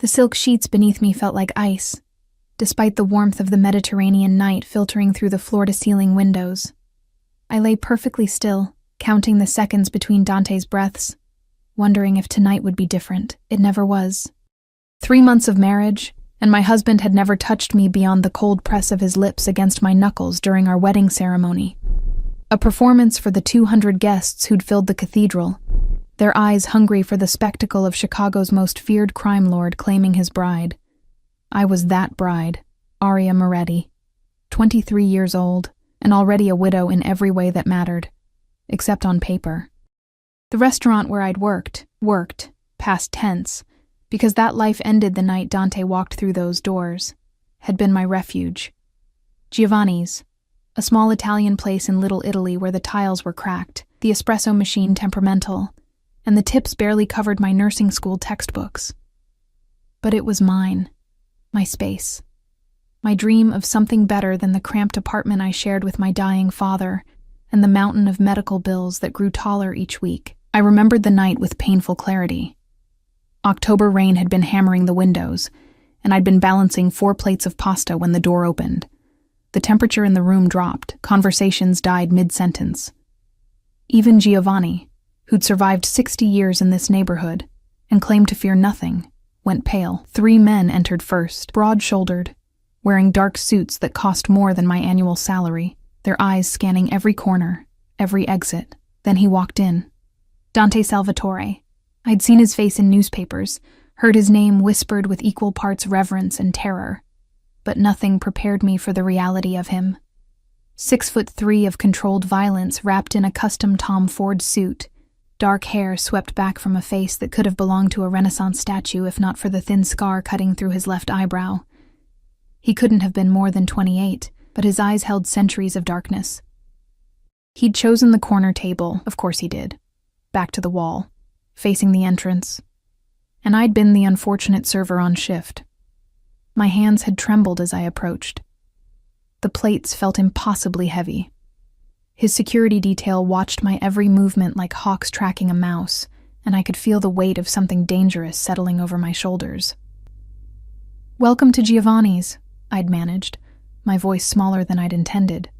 The silk sheets beneath me felt like ice, despite the warmth of the Mediterranean night filtering through the floor-to-ceiling windows. I lay perfectly still, counting the seconds between Dante's breaths, wondering if tonight would be different. It never was. 3 months of marriage, and my husband had never touched me beyond the cold press of his lips against my knuckles during our wedding ceremony. A performance for the 200 guests who'd filled the cathedral, their eyes hungry for the spectacle of Chicago's most feared crime lord claiming his bride. I was that bride, Aria Moretti, 23 years old, and already a widow in every way that mattered, except on paper. The restaurant where I'd worked, past tense, because that life ended the night Dante walked through those doors, had been my refuge. Giovanni's, a small Italian place in Little Italy where the tiles were cracked, the espresso machine temperamental, and the tips barely covered my nursing school textbooks. But it was mine, my space, my dream of something better than the cramped apartment I shared with my dying father and the mountain of medical bills that grew taller each week. I remembered the night with painful clarity. October rain had been hammering the windows, and I'd been balancing 4 plates of pasta when the door opened. The temperature in the room dropped, conversations died mid-sentence. Even Giovanni, who'd survived 60 years in this neighborhood and claimed to fear nothing, went pale. 3 men entered first, broad-shouldered, wearing dark suits that cost more than my annual salary, their eyes scanning every corner, every exit. Then he walked in. Dante Salvatore. I'd seen his face in newspapers, heard his name whispered with equal parts reverence and terror, but nothing prepared me for the reality of him. 6'3" of controlled violence wrapped in a custom Tom Ford suit, dark hair swept back from a face that could have belonged to a Renaissance statue if not for the thin scar cutting through his left eyebrow. He couldn't have been more than 28, but his eyes held centuries of darkness. He'd chosen the corner table, of course he did, back to the wall, facing the entrance, and I'd been the unfortunate server on shift. My hands had trembled as I approached. The plates felt impossibly heavy. His security detail watched my every movement like hawks tracking a mouse, and I could feel the weight of something dangerous settling over my shoulders. "Welcome to Giovanni's," I'd managed, my voice smaller than I'd intended.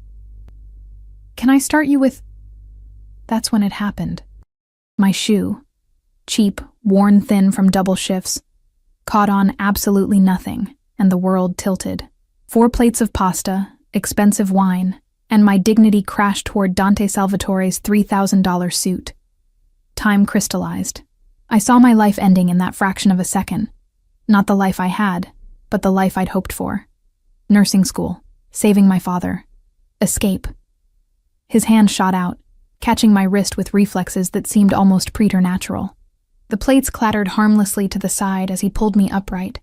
"Can I start you with—" That's when it happened. My shoe, cheap, worn thin from double shifts, caught on absolutely nothing, and the world tilted. 4 plates of pasta, expensive wine, and my dignity crashed toward Dante Salvatore's $3,000 suit. Time crystallized. I saw my life ending in that fraction of a second. Not the life I had, but the life I'd hoped for. Nursing school, saving my father, escape. His hand shot out, catching my wrist with reflexes that seemed almost preternatural. The plates clattered harmlessly to the side as he pulled me upright,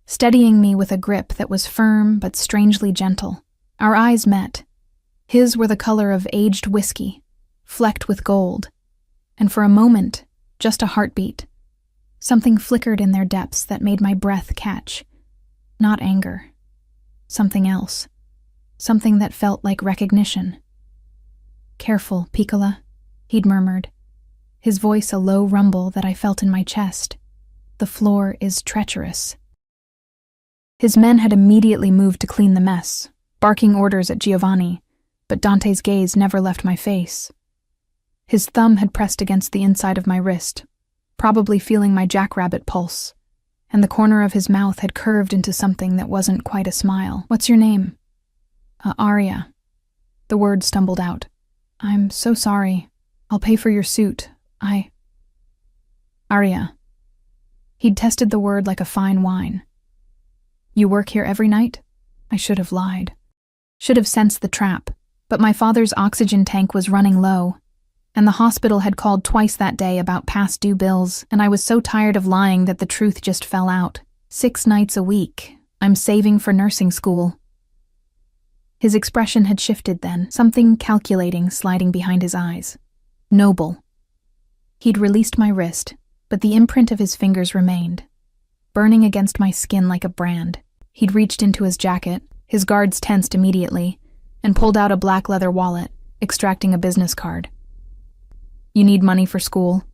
steadying me with a grip that was firm but strangely gentle. Our eyes met. His were the color of aged whiskey, flecked with gold, and for a moment, just a heartbeat. Something flickered in their depths that made my breath catch. Not anger. Something else. Something that felt like recognition. "Careful, Piccola," he'd murmured, his voice a low rumble that I felt in my chest. "The floor is treacherous." His men had immediately moved to clean the mess, barking orders at Giovanni, but Dante's gaze never left my face. His thumb had pressed against the inside of my wrist, probably feeling my jackrabbit pulse, and the corner of his mouth had curved into something that wasn't quite a smile. "What's your name?" "Aria." The word stumbled out. "I'm so sorry. I'll pay for your suit. Aria." He'd tested the word like a fine wine. "You work here every night?" I should have lied. Should have sensed the trap, but my father's oxygen tank was running low, and the hospital had called twice that day about past due bills, and I was so tired of lying that the truth just fell out. 6 nights a week. I'm saving for nursing school. His expression had shifted then, something calculating sliding behind his eyes. Noble. He'd released my wrist, but the imprint of his fingers remained, burning against my skin like a brand. He'd reached into his jacket, his guards tensed immediately, and pulled out a black leather wallet, extracting a business card. "You need money for school?"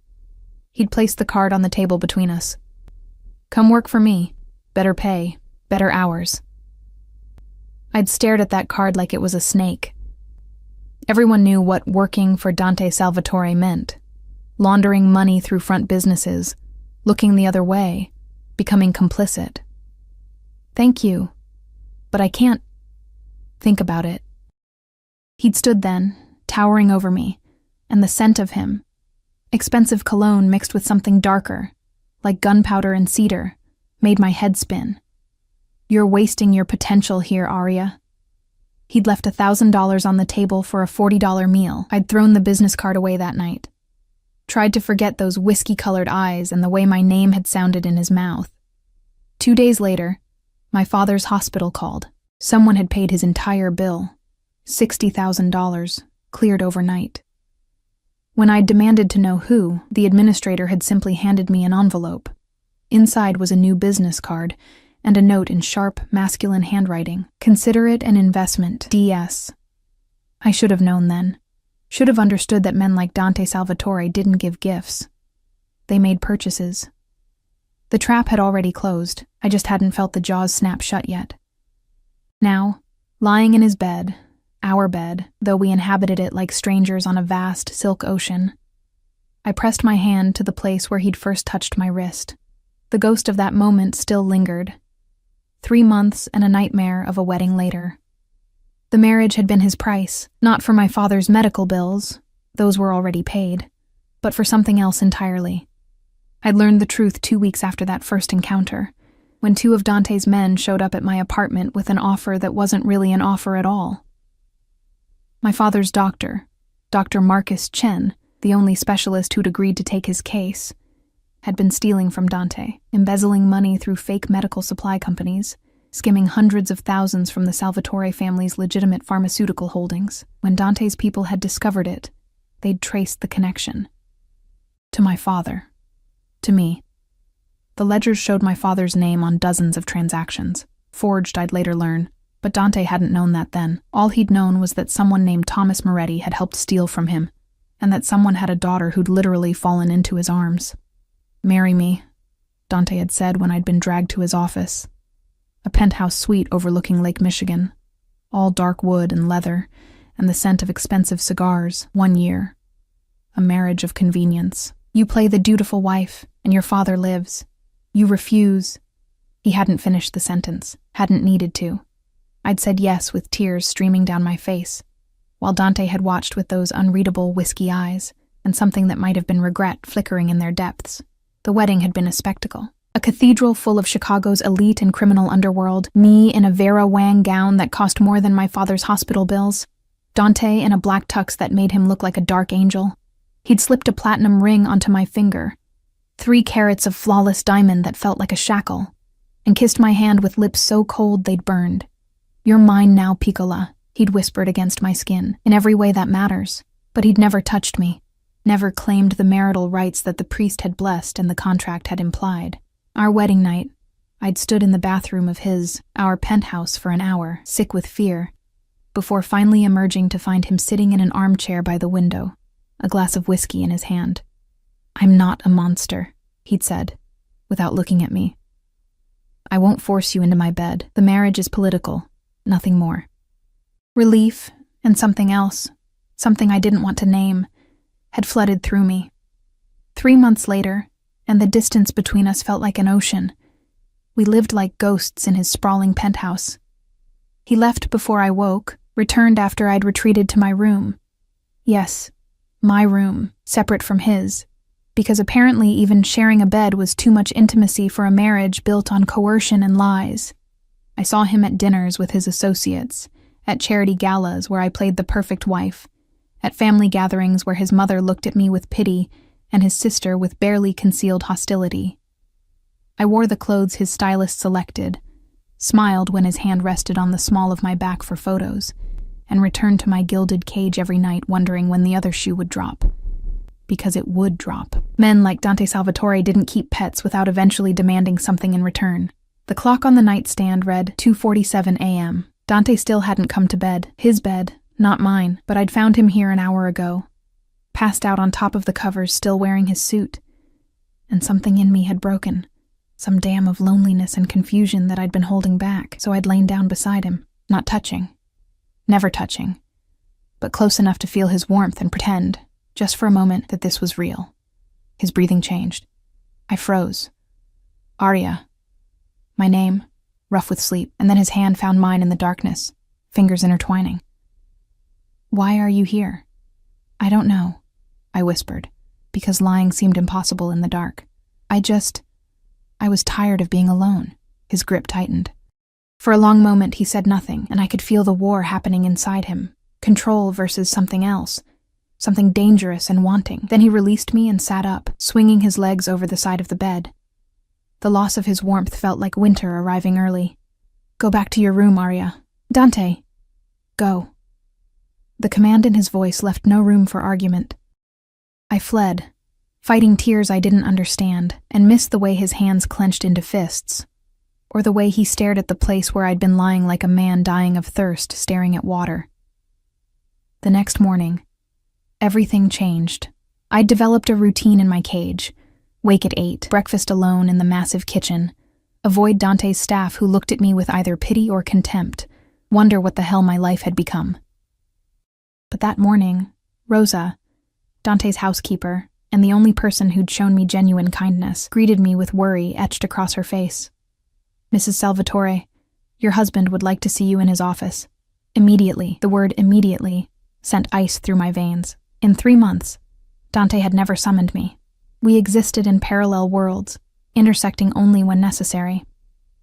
He'd placed the card on the table between us. Come work for me. Better pay, better hours. I'd stared at that card like it was a snake. Everyone knew what working for Dante Salvatore meant. Laundering money through front businesses, looking the other way, becoming complicit. Thank you, but I can't think about it. He'd stood then, towering over me, and the scent of him, expensive cologne mixed with something darker, like gunpowder and cedar, made my head spin. You're wasting your potential here, Aria. He'd left $1,000 on the table for a $40 meal. I'd thrown the business card away that night. Tried to forget those whiskey-colored eyes and the way my name had sounded in his mouth. 2 days later, my father's hospital called. Someone had paid his entire bill, $60,000, cleared overnight. When I demanded to know who, the administrator had simply handed me an envelope. Inside was a new business card and a note in sharp, masculine handwriting. Consider it an investment, DS. I should have known then. Should have understood that men like Dante Salvatore didn't give gifts. They made purchases. The trap had already closed. I just hadn't felt the jaws snap shut yet. Now, lying in his bed, our bed, though we inhabited it like strangers on a vast silk ocean, I pressed my hand to the place where he'd first touched my wrist. The ghost of that moment still lingered. 3 months and a nightmare of a wedding later. The marriage had been his price, not for my father's medical bills, those were already paid, but for something else entirely. I'd learned the truth 2 weeks after that first encounter, when 2 of Dante's men showed up at my apartment with an offer that wasn't really an offer at all. My father's doctor, Dr. Marcus Chen, the only specialist who'd agreed to take his case, had been stealing from Dante, embezzling money through fake medical supply companies, skimming hundreds of thousands from the Salvatore family's legitimate pharmaceutical holdings. When Dante's people had discovered it, they'd traced the connection. To my father. To me. The ledgers showed my father's name on dozens of transactions, forged I'd later learn, but Dante hadn't known that then. All he'd known was that someone named Thomas Moretti had helped steal from him, and that someone had a daughter who'd literally fallen into his arms. "Marry me," Dante had said when I'd been dragged to his office. A penthouse suite overlooking Lake Michigan, all dark wood and leather, and the scent of expensive cigars. 1 year. A marriage of convenience. You play the dutiful wife, and your father lives. You refuse. He hadn't finished the sentence, hadn't needed to. I'd said yes with tears streaming down my face, while Dante had watched with those unreadable whiskey eyes, and something that might have been regret flickering in their depths. The wedding had been a spectacle. A cathedral full of Chicago's elite and criminal underworld, me in a Vera Wang gown that cost more than my father's hospital bills, Dante in a black tux that made him look like a dark angel. He'd slipped a platinum ring onto my finger, 3 carats of flawless diamond that felt like a shackle, and kissed my hand with lips so cold they'd burned. "You're mine now, Piccola," he'd whispered against my skin, in every way that matters, but he'd never touched me. Never claimed the marital rights that the priest had blessed and the contract had implied. Our wedding night, I'd stood in the bathroom of our penthouse for an hour, sick with fear, before finally emerging to find him sitting in an armchair by the window, a glass of whiskey in his hand. "I'm not a monster," he'd said, without looking at me. "I won't force you into my bed. The marriage is political, nothing more." Relief, and something else, something I didn't want to name, had flooded through me. 3 months later, and the distance between us felt like an ocean. We lived like ghosts in his sprawling penthouse. He left before I woke, returned after I'd retreated to my room. Yes, my room, separate from his, because apparently even sharing a bed was too much intimacy for a marriage built on coercion and lies. I saw him at dinners with his associates, at charity galas where I played the perfect wife, at family gatherings where his mother looked at me with pity and his sister with barely concealed hostility. I wore the clothes his stylist selected, smiled when his hand rested on the small of my back for photos, and returned to my gilded cage every night wondering when the other shoe would drop. Because it would drop. Men like Dante Salvatore didn't keep pets without eventually demanding something in return. The clock on the nightstand read 2:47 a.m. Dante still hadn't come to bed. His bed, not mine, but I'd found him here an hour ago, passed out on top of the covers, still wearing his suit. And something in me had broken. some dam of loneliness and confusion that I'd been holding back, so I'd lain down beside him, not touching. Never touching, but close enough to feel his warmth and pretend, just for a moment, that this was real. His breathing changed. I froze. Arya. My name, rough with sleep, and then his hand found mine in the darkness, fingers intertwining. Why are you here? I don't know, I whispered, because lying seemed impossible in the dark. I was tired of being alone. His grip tightened. For a long moment he said nothing, and I could feel the war happening inside him. Control versus something else. Something dangerous and wanting. Then he released me and sat up, swinging his legs over the side of the bed. The loss of his warmth felt like winter arriving early. Go back to your room, Arya. Dante. Go. The command in his voice left no room for argument. I fled, fighting tears I didn't understand, and missed the way his hands clenched into fists, or the way he stared at the place where I'd been lying like a man dying of thirst, staring at water. The next morning, everything changed. I'd developed a routine in my cage. Wake at 8, breakfast alone in the massive kitchen, avoid Dante's staff who looked at me with either pity or contempt, wonder what the hell my life had become. But that morning, Rosa, Dante's housekeeper, and the only person who'd shown me genuine kindness, greeted me with worry etched across her face. Mrs. Salvatore, your husband would like to see you in his office. Immediately, the word immediately, sent ice through my veins. In 3 months, Dante had never summoned me. We existed in parallel worlds, intersecting only when necessary.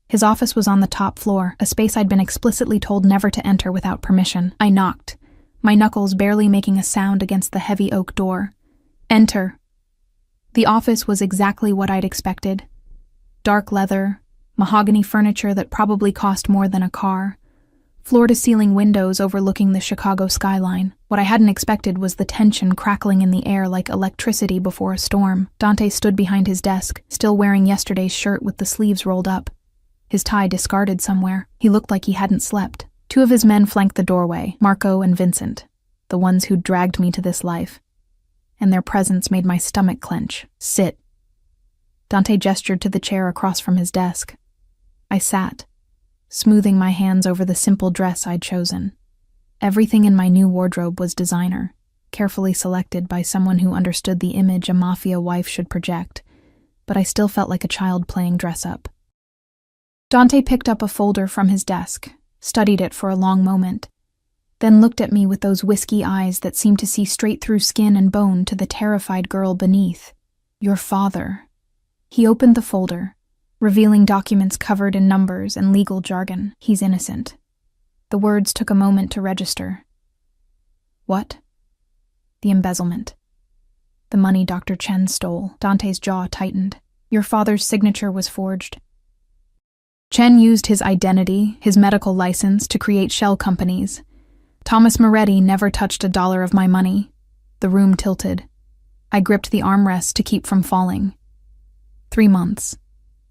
His office was on the top floor, a space I'd been explicitly told never to enter without permission. I knocked, my knuckles barely making a sound against the heavy oak door. Enter. The office was exactly what I'd expected. Dark leather, mahogany furniture that probably cost more than a car, floor-to-ceiling windows overlooking the Chicago skyline. What I hadn't expected was the tension crackling in the air like electricity before a storm. Dante stood behind his desk, still wearing yesterday's shirt with the sleeves rolled up. His tie discarded somewhere. He looked like he hadn't slept. 2 of his men flanked the doorway, Marco and Vincent, the ones who'd dragged me to this life. And their presence made my stomach clench. Sit. Dante gestured to the chair across from his desk. I sat, smoothing my hands over the simple dress I'd chosen. Everything in my new wardrobe was designer, carefully selected by someone who understood the image a Mafia wife should project, but I still felt like a child playing dress-up. Dante picked up a folder from his desk, studied it for a long moment, then looked at me with those whiskey eyes that seemed to see straight through skin and bone to the terrified girl beneath. Your father. He opened the folder, revealing documents covered in numbers and legal jargon. He's innocent. The words took a moment to register. What? The embezzlement. The money Dr. Chen stole. Dante's jaw tightened. Your father's signature was forged. Chen used his identity, his medical license, to create shell companies. Thomas Moretti never touched $1 of my money. The room tilted. I gripped the armrest to keep from falling. 3 months.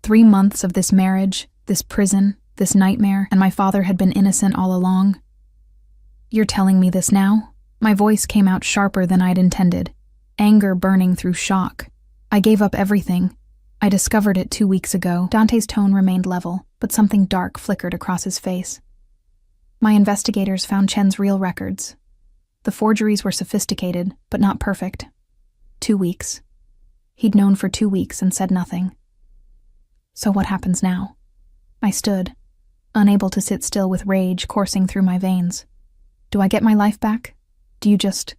3 months of this marriage, this prison, this nightmare, and my father had been innocent all along. You're telling me this now? My voice came out sharper than I'd intended, anger burning through shock. I gave up everything. I discovered it 2 weeks ago. Dante's tone remained level, but something dark flickered across his face. My investigators found Chen's real records. The forgeries were sophisticated, but not perfect. 2 weeks. He'd known for 2 weeks and said nothing. So what happens now? I stood, unable to sit still with rage coursing through my veins. Do I get my life back? Do you just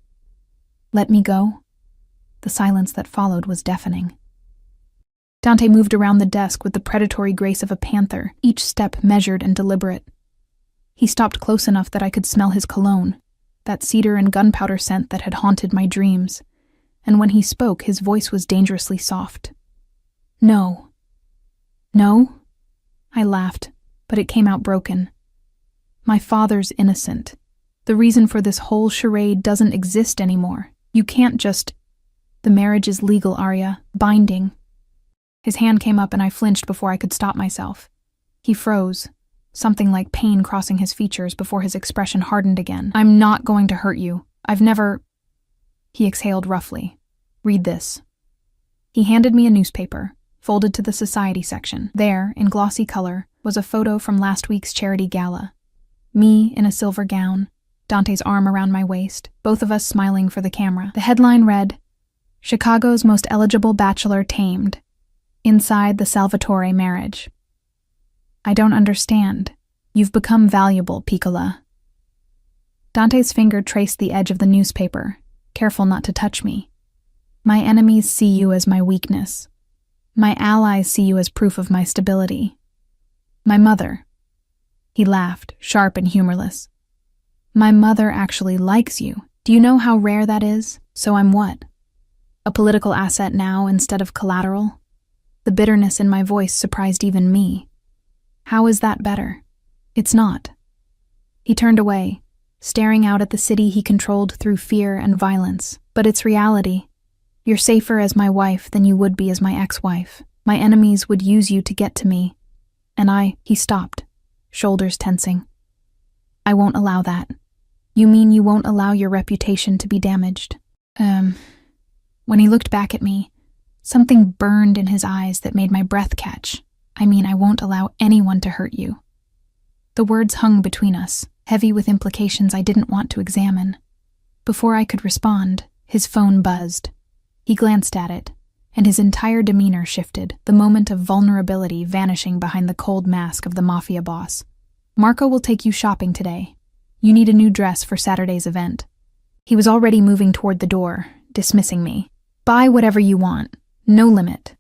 let me go? The silence that followed was deafening. Dante moved around the desk with the predatory grace of a panther, each step measured and deliberate. He stopped close enough that I could smell his cologne, that cedar and gunpowder scent that had haunted my dreams, and when he spoke, his voice was dangerously soft. No. No? I laughed, but it came out broken. My father's innocent. The reason for this whole charade doesn't exist anymore. You can't just... The marriage is legal, Arya. Binding. His hand came up and I flinched before I could stop myself. He froze, something like pain crossing his features before his expression hardened again. I'm not going to hurt you. I've never... He exhaled roughly. Read this. He handed me a newspaper, folded to the society section. There, in glossy color, was a photo from last week's charity gala. Me in a silver gown, Dante's arm around my waist, both of us smiling for the camera. The headline read, "Chicago's Most Eligible Bachelor Tamed. Inside the Salvatore Marriage." "I don't understand. You've become valuable, Piccola." Dante's finger traced the edge of the newspaper, careful not to touch me. "My enemies see you as my weakness. My allies see you as proof of my stability. My mother." He laughed, sharp and humorless. "My mother actually likes you. Do you know how rare that is? So I'm what? A political asset now instead of collateral?" The bitterness in my voice surprised even me. "How is that better?" "It's not." He turned away, staring out at the city he controlled through fear and violence. "But it's reality. You're safer as my wife than you would be as my ex-wife. My enemies would use you to get to me. And He stopped, shoulders tensing. "I won't allow that." "You mean you won't allow your reputation to be damaged?" When he looked back at me, something burned in his eyes that made my breath catch. "I mean, I won't allow anyone to hurt you." The words hung between us, heavy with implications I didn't want to examine. Before I could respond, his phone buzzed. He glanced at it, and his entire demeanor shifted, the moment of vulnerability vanishing behind the cold mask of the Mafia boss. "Marco will take you shopping today. You need a new dress for Saturday's event." He was already moving toward the door, dismissing me. "Buy whatever you want. No limit."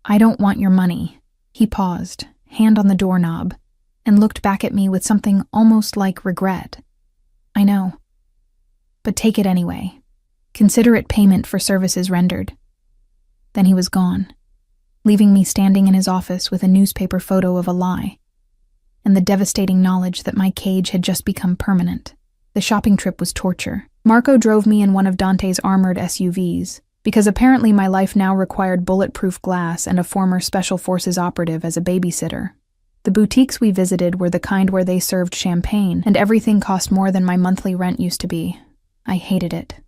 "I don't want your money." He paused, hand on the doorknob, and looked back at me with something almost like regret. "I know. But take it anyway. Consider it payment for services rendered." Then he was gone, leaving me standing in his office with a newspaper photo of a lie, and the devastating knowledge that my cage had just become permanent. The shopping trip was torture. Marco drove me in one of Dante's armored SUVs, because apparently my life now required bulletproof glass and a former Special Forces operative as a babysitter. The boutiques we visited were the kind where they served champagne, and everything cost more than my monthly rent used to be. I hated it.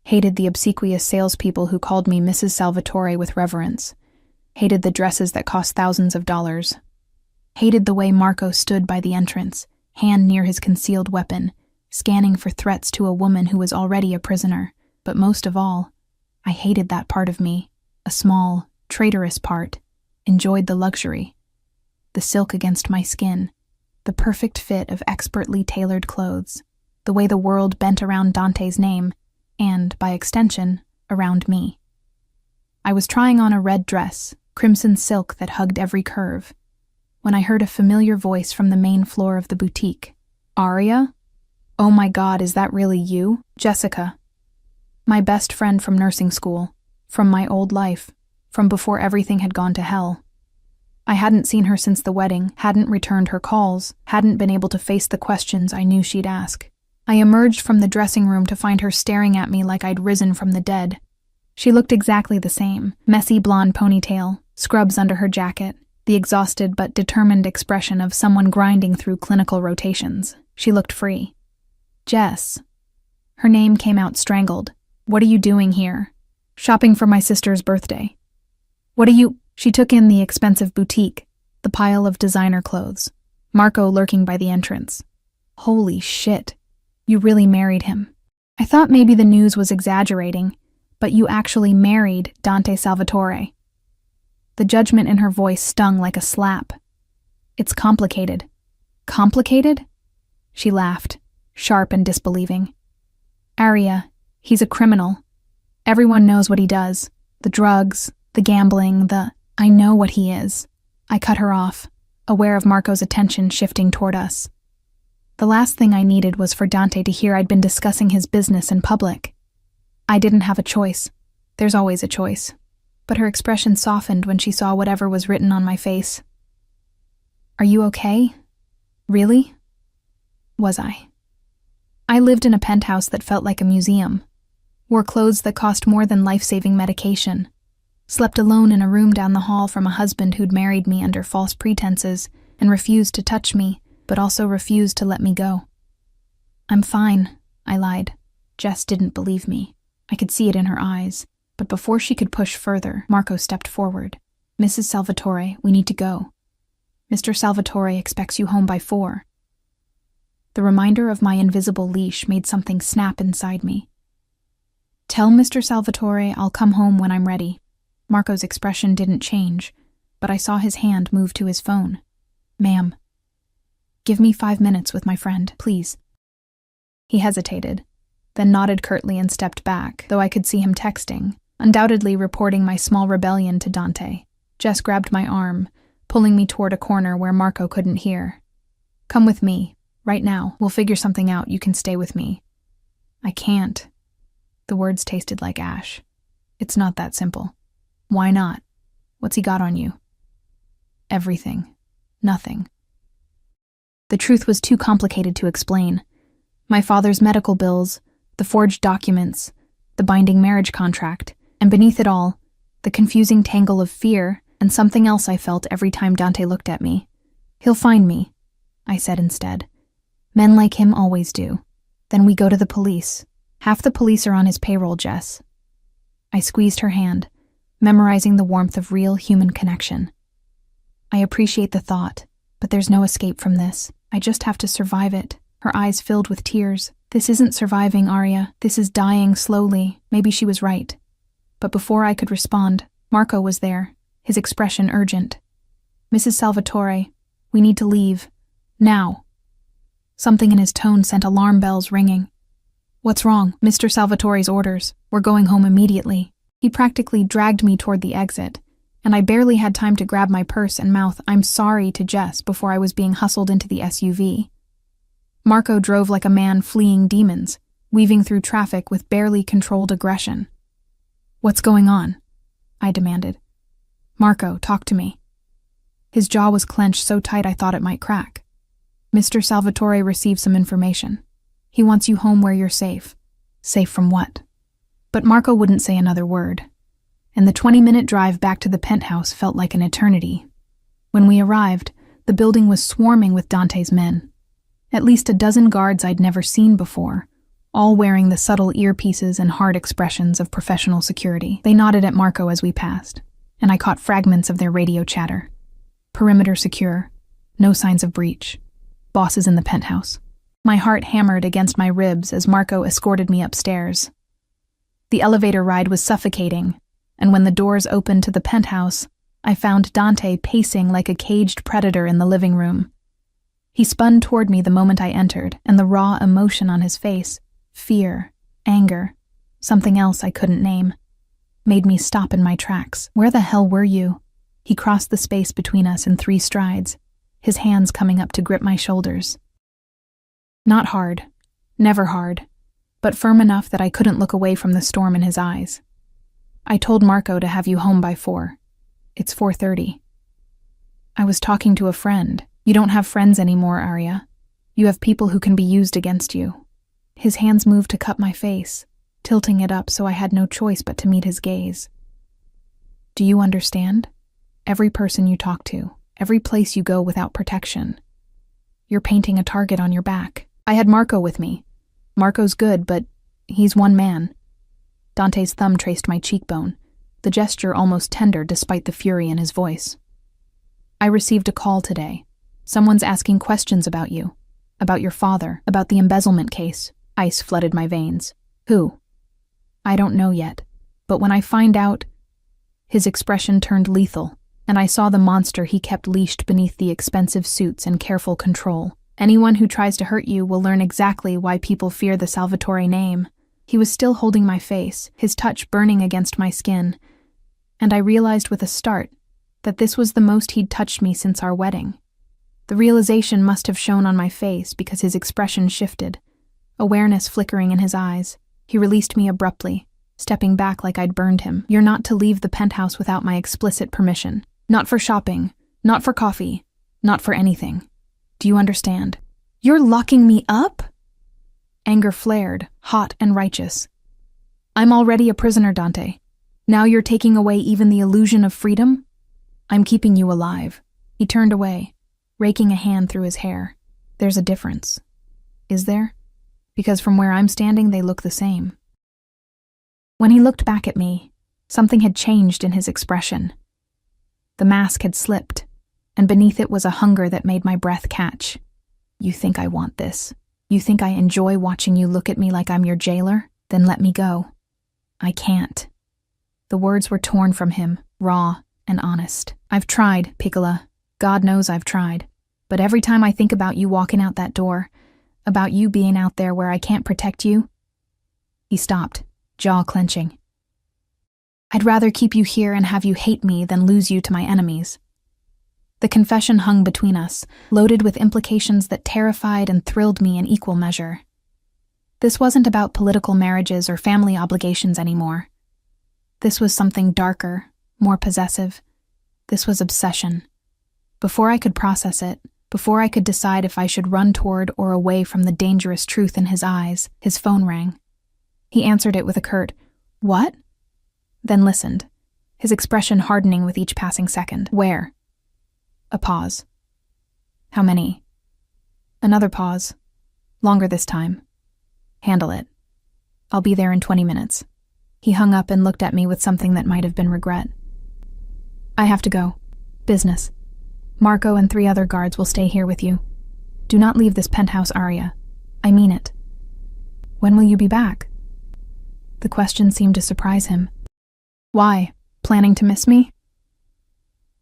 Hated the obsequious salespeople who called me Mrs. Salvatore with reverence. Hated the dresses that cost thousands of dollars. Hated the way Marco stood by the entrance, hand near his concealed weapon, scanning for threats to a woman who was already a prisoner. But most of all, I hated that part of me, a small, traitorous part, enjoyed the luxury. The silk against my skin, the perfect fit of expertly tailored clothes, the way the world bent around Dante's name, and, by extension, around me. I was trying on a red dress, crimson silk that hugged every curve, when I heard a familiar voice from the main floor of the boutique. "Aria? Oh my God, is that really you?" "Jessica. My best friend from nursing school, from my old life, from before everything had gone to hell. I hadn't seen her since the wedding, hadn't returned her calls, hadn't been able to face the questions I knew she'd ask. I emerged from the dressing room to find her staring at me like I'd risen from the dead. She looked exactly the same, messy blonde ponytail, scrubs under her jacket, the exhausted but determined expression of someone grinding through clinical rotations. She looked free. "Jess." Her name came out strangled. "What are you doing here?" "Shopping for my sister's birthday." "What are you—" She took in the expensive boutique, the pile of designer clothes, Marco lurking by the entrance. "Holy shit. You really married him." "I thought maybe the news was exaggerating, but you actually married Dante Salvatore." The judgment in her voice stung like a slap. "It's complicated." "Complicated?" She laughed, sharp and disbelieving. "Aria, he's a criminal. Everyone knows what he does. The drugs, the gambling, I know what he is." I cut her off, aware of Marco's attention shifting toward us. The last thing I needed was for Dante to hear I'd been discussing his business in public. I didn't have a choice. There's always a choice. But her expression softened when she saw whatever was written on my face. "Are you okay? Really?" Was I? I lived in a penthouse that felt like a museum, wore clothes that cost more than life-saving medication, slept alone in a room down the hall from a husband who'd married me under false pretenses and refused to touch me, but also refused to let me go. "I'm fine," I lied. Jess didn't believe me. I could see it in her eyes, but before she could push further, Marco stepped forward. Mrs. Salvatore, we need to go. Mr. Salvatore expects you home by 4. The reminder of my invisible leash made something snap inside me. Tell Mr. Salvatore I'll come home when I'm ready. Marco's expression didn't change, but I saw his hand move to his phone. Ma'am. Give me 5 minutes with my friend, please. He hesitated, then nodded curtly and stepped back, though I could see him texting, undoubtedly reporting my small rebellion to Dante. Jess grabbed my arm, pulling me toward a corner where Marco couldn't hear. Come with me, right now. We'll figure something out. You can stay with me. I can't. The words tasted like ash. It's not that simple. Why not? What's he got on you? Everything. Nothing. The truth was too complicated to explain. My father's medical bills, the forged documents, the binding marriage contract, and beneath it all, the confusing tangle of fear and something else I felt every time Dante looked at me. He'll find me, I said instead. Men like him always do. Then we go to the police. Half the police are on his payroll, Jess. I squeezed her hand, memorizing the warmth of real human connection. I appreciate the thought, but there's no escape from this. I just have to survive it. Her eyes filled with tears. This isn't surviving, Arya. This is dying slowly. Maybe she was right. But before I could respond, Marco was there, his expression urgent. Mrs. Salvatore, we need to leave. Now. Something in his tone sent alarm bells ringing. What's wrong? Mr. Salvatore's orders. We're going home immediately. He practically dragged me toward the exit, and I barely had time to grab my purse and mouth "I'm sorry" to Jess before I was being hustled into the SUV. Marco drove like a man fleeing demons, weaving through traffic with barely controlled aggression. What's going on? I demanded. Marco, talk to me. His jaw was clenched so tight I thought it might crack. Mr. Salvatore received some information. He wants you home where you're safe. Safe from what? But Marco wouldn't say another word, and the 20-minute drive back to the penthouse felt like an eternity. When we arrived, the building was swarming with Dante's men. At least a dozen guards I'd never seen before, all wearing the subtle earpieces and hard expressions of professional security. They nodded at Marco as we passed, and I caught fragments of their radio chatter. Perimeter secure. No signs of breach. Bosses in the penthouse. My heart hammered against my ribs as Marco escorted me upstairs. The elevator ride was suffocating, and when the doors opened to the penthouse, I found Dante pacing like a caged predator in the living room. He spun toward me the moment I entered, and the raw emotion on his face, fear, anger, something else I couldn't name, made me stop in my tracks. Where the hell were you? He crossed the space between us in 3 strides, his hands coming up to grip my shoulders. Not hard, never hard, but firm enough that I couldn't look away from the storm in his eyes. I told Marco to have you home by 4. It's 4:30. I was talking to a friend. You don't have friends anymore, Arya. You have people who can be used against you. His hands moved to cup my face, tilting it up so I had no choice but to meet his gaze. Do you understand? Every person you talk to, every place you go without protection. You're painting a target on your back. I had Marco with me. Marco's good, but he's one man. Dante's thumb traced my cheekbone, the gesture almost tender despite the fury in his voice. I received a call today. Someone's asking questions about you, about your father, about the embezzlement case. Ice flooded my veins. Who? I don't know yet, but when I find out... His expression turned lethal, and I saw the monster he kept leashed beneath the expensive suits and careful control. Anyone who tries to hurt you will learn exactly why people fear the Salvatore name. He was still holding my face, his touch burning against my skin, and I realized with a start that this was the most he'd touched me since our wedding. The realization must have shown on my face because his expression shifted, awareness flickering in his eyes. He released me abruptly, stepping back like I'd burned him. You're not to leave the penthouse without my explicit permission. Not for shopping, not for coffee, not for anything. Do you understand? You're locking me up? Anger flared, hot and righteous. I'm already a prisoner, Dante. Now you're taking away even the illusion of freedom? I'm keeping you alive. He turned away, raking a hand through his hair. There's a difference. Is there? Because from where I'm standing, they look the same. When he looked back at me, something had changed in his expression. The mask had slipped, and beneath it was a hunger that made my breath catch. You think I want this? You think I enjoy watching you look at me like I'm your jailer? Then let me go. I can't. The words were torn from him, raw and honest. I've tried, Piccola. God knows I've tried. But every time I think about you walking out that door, about you being out there where I can't protect you. He stopped, jaw clenching. I'd rather keep you here and have you hate me than lose you to my enemies. The confession hung between us, loaded with implications that terrified and thrilled me in equal measure. This wasn't about political marriages or family obligations anymore. This was something darker, more possessive. This was obsession. Before I could process it, before I could decide if I should run toward or away from the dangerous truth in his eyes, his phone rang. He answered it with a curt, "What?" Then listened, his expression hardening with each passing second. "Where?" A pause. "How many?" Another pause. Longer this time. "Handle it. I'll be there in 20 minutes. He hung up and looked at me with something that might have been regret. "I have to go. Business. Marco and 3 other guards will stay here with you. Do not leave this penthouse, Arya. I mean it." "When will you be back?" The question seemed to surprise him. "Why? Planning to miss me?"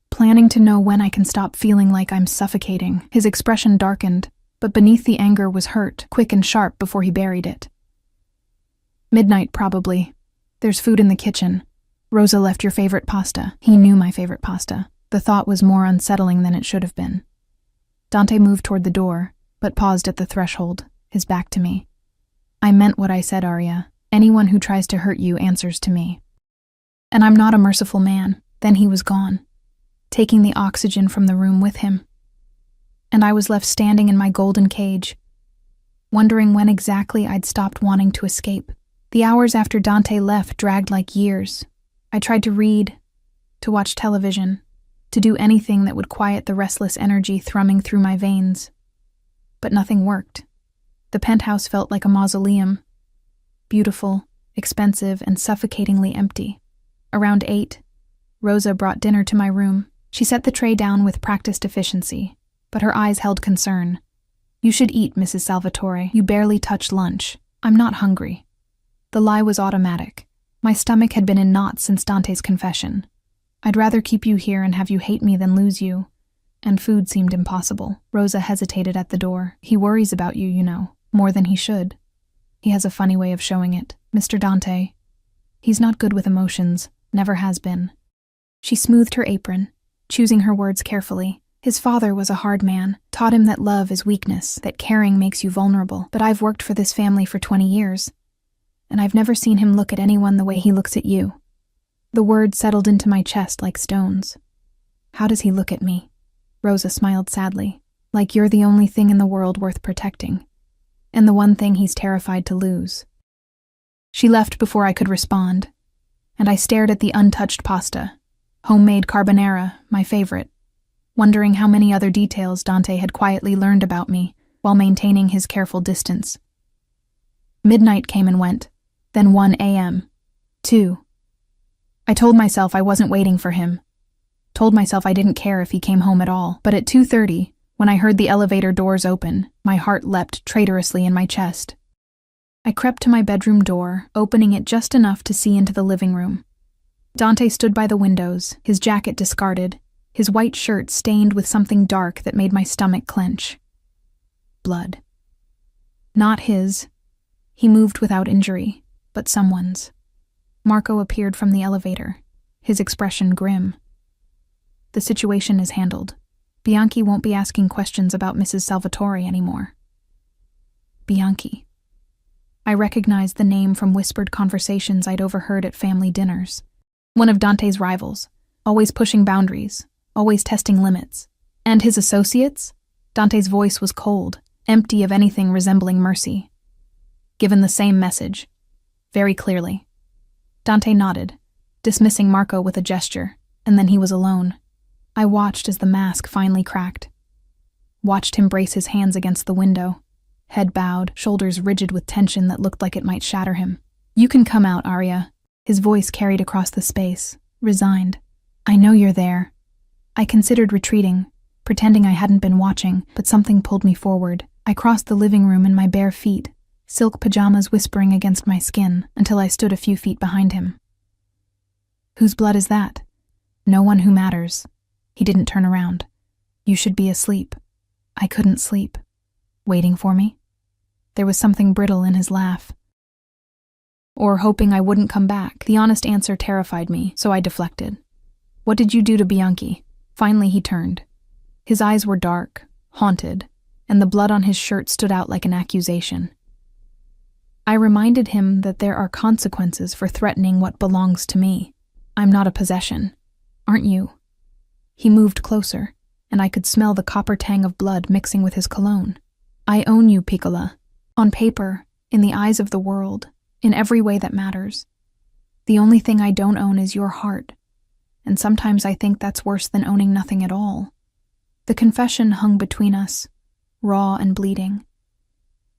"Planning to know when I can stop feeling like I'm suffocating." His expression darkened, but beneath the anger was hurt, quick and sharp before he buried it. "Midnight, probably. There's food in the kitchen. Rosa left your favorite pasta." He knew my favorite pasta. The thought was more unsettling than it should have been. Dante moved toward the door, but paused at the threshold, his back to me. "I meant what I said, Arya. Anyone who tries to hurt you answers to me. And I'm not a merciful man." Then he was gone, taking the oxygen from the room with him. And I was left standing in my golden cage, wondering when exactly I'd stopped wanting to escape. The hours after Dante left dragged like years. I tried to read, to watch television, to do anything that would quiet the restless energy thrumming through my veins. But nothing worked. The penthouse felt like a mausoleum. Beautiful, expensive, and suffocatingly empty. Around 8, Rosa brought dinner to my room. She set the tray down with practiced efficiency, but her eyes held concern. "You should eat, Mrs. Salvatore. You barely touched lunch." "I'm not hungry." The lie was automatic. My stomach had been in knots since Dante's confession. "I'd rather keep you here and have you hate me than lose you." And food seemed impossible. Rosa hesitated at the door. "He worries about you, you know, more than he should. He has a funny way of showing it. Mr. Dante. He's not good with emotions, never has been." She smoothed her apron, choosing her words carefully. "His father was a hard man, taught him that love is weakness, that caring makes you vulnerable. But I've worked for this family for 20 years, and I've never seen him look at anyone the way he looks at you." The words settled into my chest like stones. "How does he look at me?" Rosa smiled sadly. "Like you're the only thing in the world worth protecting, and the one thing he's terrified to lose." She left before I could respond, and I stared at the untouched pasta, homemade carbonara, my favorite, wondering how many other details Dante had quietly learned about me while maintaining his careful distance. Midnight came and went, then 1 a.m., 2. I told myself I wasn't waiting for him. Told myself I didn't care if he came home at all. But at 2:30, when I heard the elevator doors open, my heart leapt traitorously in my chest. I crept to my bedroom door, opening it just enough to see into the living room. Dante stood by the windows, his jacket discarded, his white shirt stained with something dark that made my stomach clench. Blood. Not his. He moved without injury, but someone's. Marco appeared from the elevator, his expression grim. "The situation is handled. Bianchi won't be asking questions about Mrs. Salvatore anymore." Bianchi. I recognized the name from whispered conversations I'd overheard at family dinners. One of Dante's rivals, always pushing boundaries, always testing limits. And his associates? Dante's voice was cold, empty of anything resembling mercy. Given the same message, very clearly. Dante nodded, dismissing Marco with a gesture, and then he was alone. I watched as the mask finally cracked. Watched him brace his hands against the window, head bowed, shoulders rigid with tension that looked like it might shatter him. "You can come out, Arya." His voice carried across the space, resigned. "I know you're there. I considered retreating, pretending I hadn't been watching, but something pulled me forward. I crossed the living room in my bare feet, silk pajamas whispering against my skin, until I stood a few feet behind him. Whose blood is that? No one who matters. He didn't turn around. You should be asleep. I couldn't sleep. Waiting for me? There was something brittle in his laugh. Or hoping I wouldn't come back. The honest answer terrified me, so I deflected. What did you do to Bianchi? Finally he turned. His eyes were dark, haunted, and the blood on his shirt stood out like an accusation. I reminded him that there are consequences for threatening what belongs to me. I'm not a possession. Aren't you? He moved closer, and I could smell the copper tang of blood mixing with his cologne. I own you, Piccola. On paper, in the eyes of the world, in every way that matters. The only thing I don't own is your heart, and sometimes I think that's worse than owning nothing at all. The confession hung between us, raw and bleeding.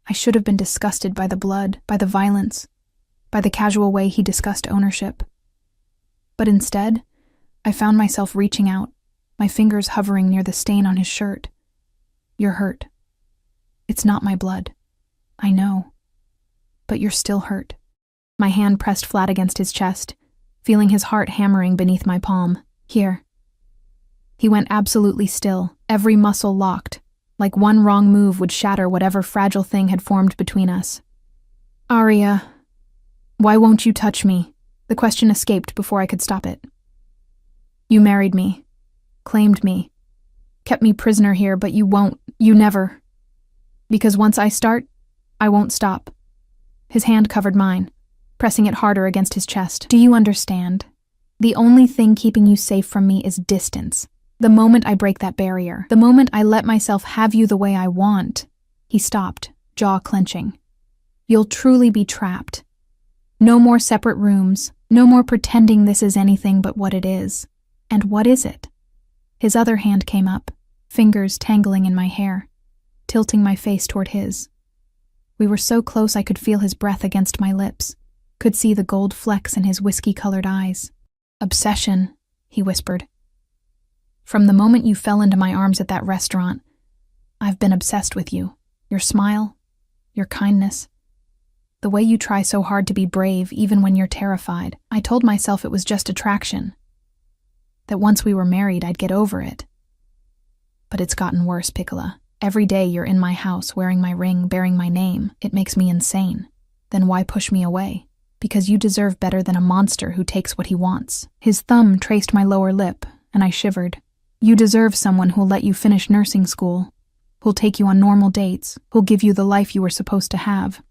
I should have been disgusted by the blood, by the violence, by the casual way he discussed ownership. But instead, I found myself reaching out, my fingers hovering near the stain on his shirt. You're hurt. It's not my blood. I know. But you're still hurt. My hand pressed flat against his chest, feeling his heart hammering beneath my palm. Here. He went absolutely still, every muscle locked, like one wrong move would shatter whatever fragile thing had formed between us. Aria, why won't you touch me? The question escaped before I could stop it. You married me, claimed me, kept me prisoner here, but you won't, you never. Because once I start, I won't stop. His hand covered mine, pressing it harder against his chest. Do you understand? The only thing keeping you safe from me is distance. The moment I break that barrier, the moment I let myself have you the way I want. He stopped, jaw clenching. You'll truly be trapped. No more separate rooms, no more pretending this is anything but what it is. And what is it? His other hand came up, fingers tangling in my hair, tilting my face toward his. We were so close I could feel his breath against my lips, could see the gold flecks in his whiskey-colored eyes. Obsession, he whispered. From the moment you fell into my arms at that restaurant, I've been obsessed with you. Your smile, your kindness, the way you try so hard to be brave even when you're terrified. I told myself it was just attraction, that once we were married I'd get over it. But it's gotten worse, Piccola. Every day you're in my house wearing my ring, bearing my name. It makes me insane. Then why push me away? Because you deserve better than a monster who takes what he wants. His thumb traced my lower lip, and I shivered. You deserve someone who'll let you finish nursing school, who'll take you on normal dates, who'll give you the life you were supposed to have.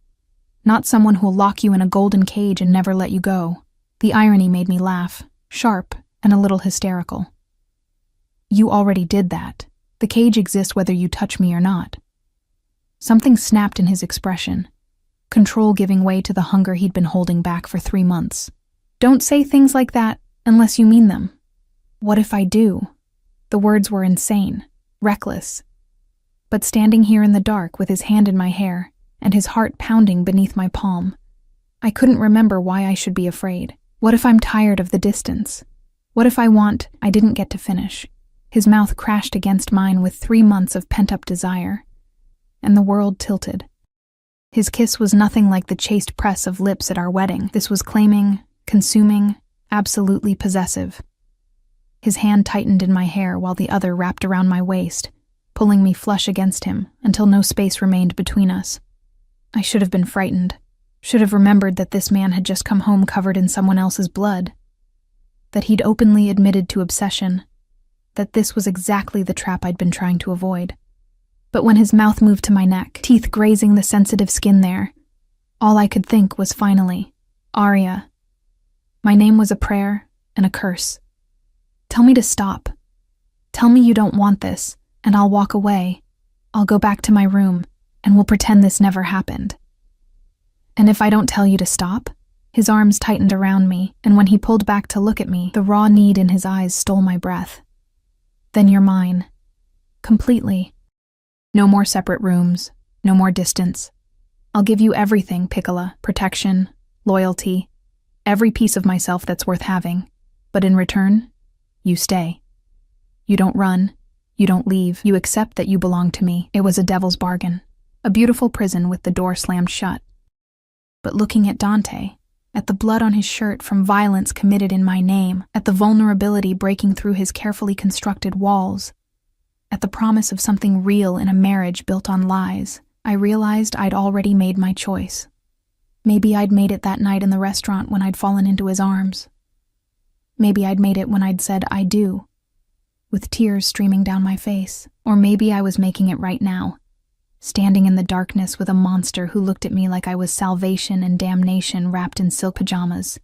Not someone who'll lock you in a golden cage and never let you go. The irony made me laugh, sharp and a little hysterical. You already did that. The cage exists whether you touch me or not. Something snapped in his expression, control giving way to the hunger he'd been holding back for 3 months. Don't say things like that unless you mean them. What if I do? The words were insane, reckless. But standing here in the dark with his hand in my hair and his heart pounding beneath my palm, I couldn't remember why I should be afraid. What if I'm tired of the distance? What if I didn't get to finish? His mouth crashed against mine with 3 months of pent-up desire, and the world tilted. His kiss was nothing like the chaste press of lips at our wedding. This was claiming, consuming, absolutely possessive. His hand tightened in my hair while the other wrapped around my waist, pulling me flush against him until no space remained between us. I should have been frightened, should have remembered that this man had just come home covered in someone else's blood, that he'd openly admitted to obsession, that this was exactly the trap I'd been trying to avoid. But when his mouth moved to my neck, teeth grazing the sensitive skin there, all I could think was finally, Aria. My name was a prayer and a curse. Tell me to stop. Tell me you don't want this, and I'll walk away. I'll go back to my room, and we'll pretend this never happened. And if I don't tell you to stop? His arms tightened around me, and when he pulled back to look at me, the raw need in his eyes stole my breath. Then you're mine. Completely. No more separate rooms, no more distance. I'll give you everything, Piccola, protection, loyalty, every piece of myself that's worth having. But in return, you stay. You don't run. You don't leave. You accept that you belong to me. It was a devil's bargain. A beautiful prison with the door slammed shut. But looking at Dante, at the blood on his shirt from violence committed in my name, at the vulnerability breaking through his carefully constructed walls, at the promise of something real in a marriage built on lies, I realized I'd already made my choice. Maybe I'd made it that night in the restaurant when I'd fallen into his arms. Maybe I'd made it when I'd said I do, with tears streaming down my face. Or maybe I was making it right now, standing in the darkness with a monster who looked at me like I was salvation and damnation wrapped in silk pajamas.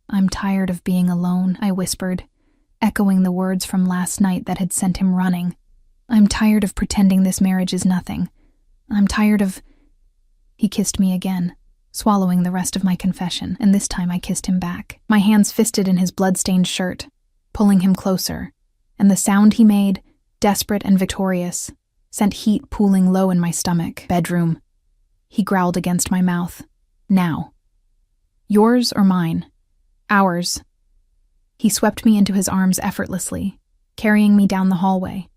I'm tired of being alone, I whispered, echoing the words from last night that had sent him running. I'm tired of pretending this marriage is nothing. I'm tired of... He kissed me again, swallowing the rest of my confession, and this time I kissed him back, my hands fisted in his blood-stained shirt, pulling him closer, and the sound he made, desperate and victorious, sent heat pooling low in my stomach. Bedroom. He growled against my mouth. Now. Yours or mine? Ours. He swept me into his arms effortlessly, carrying me down the hallway.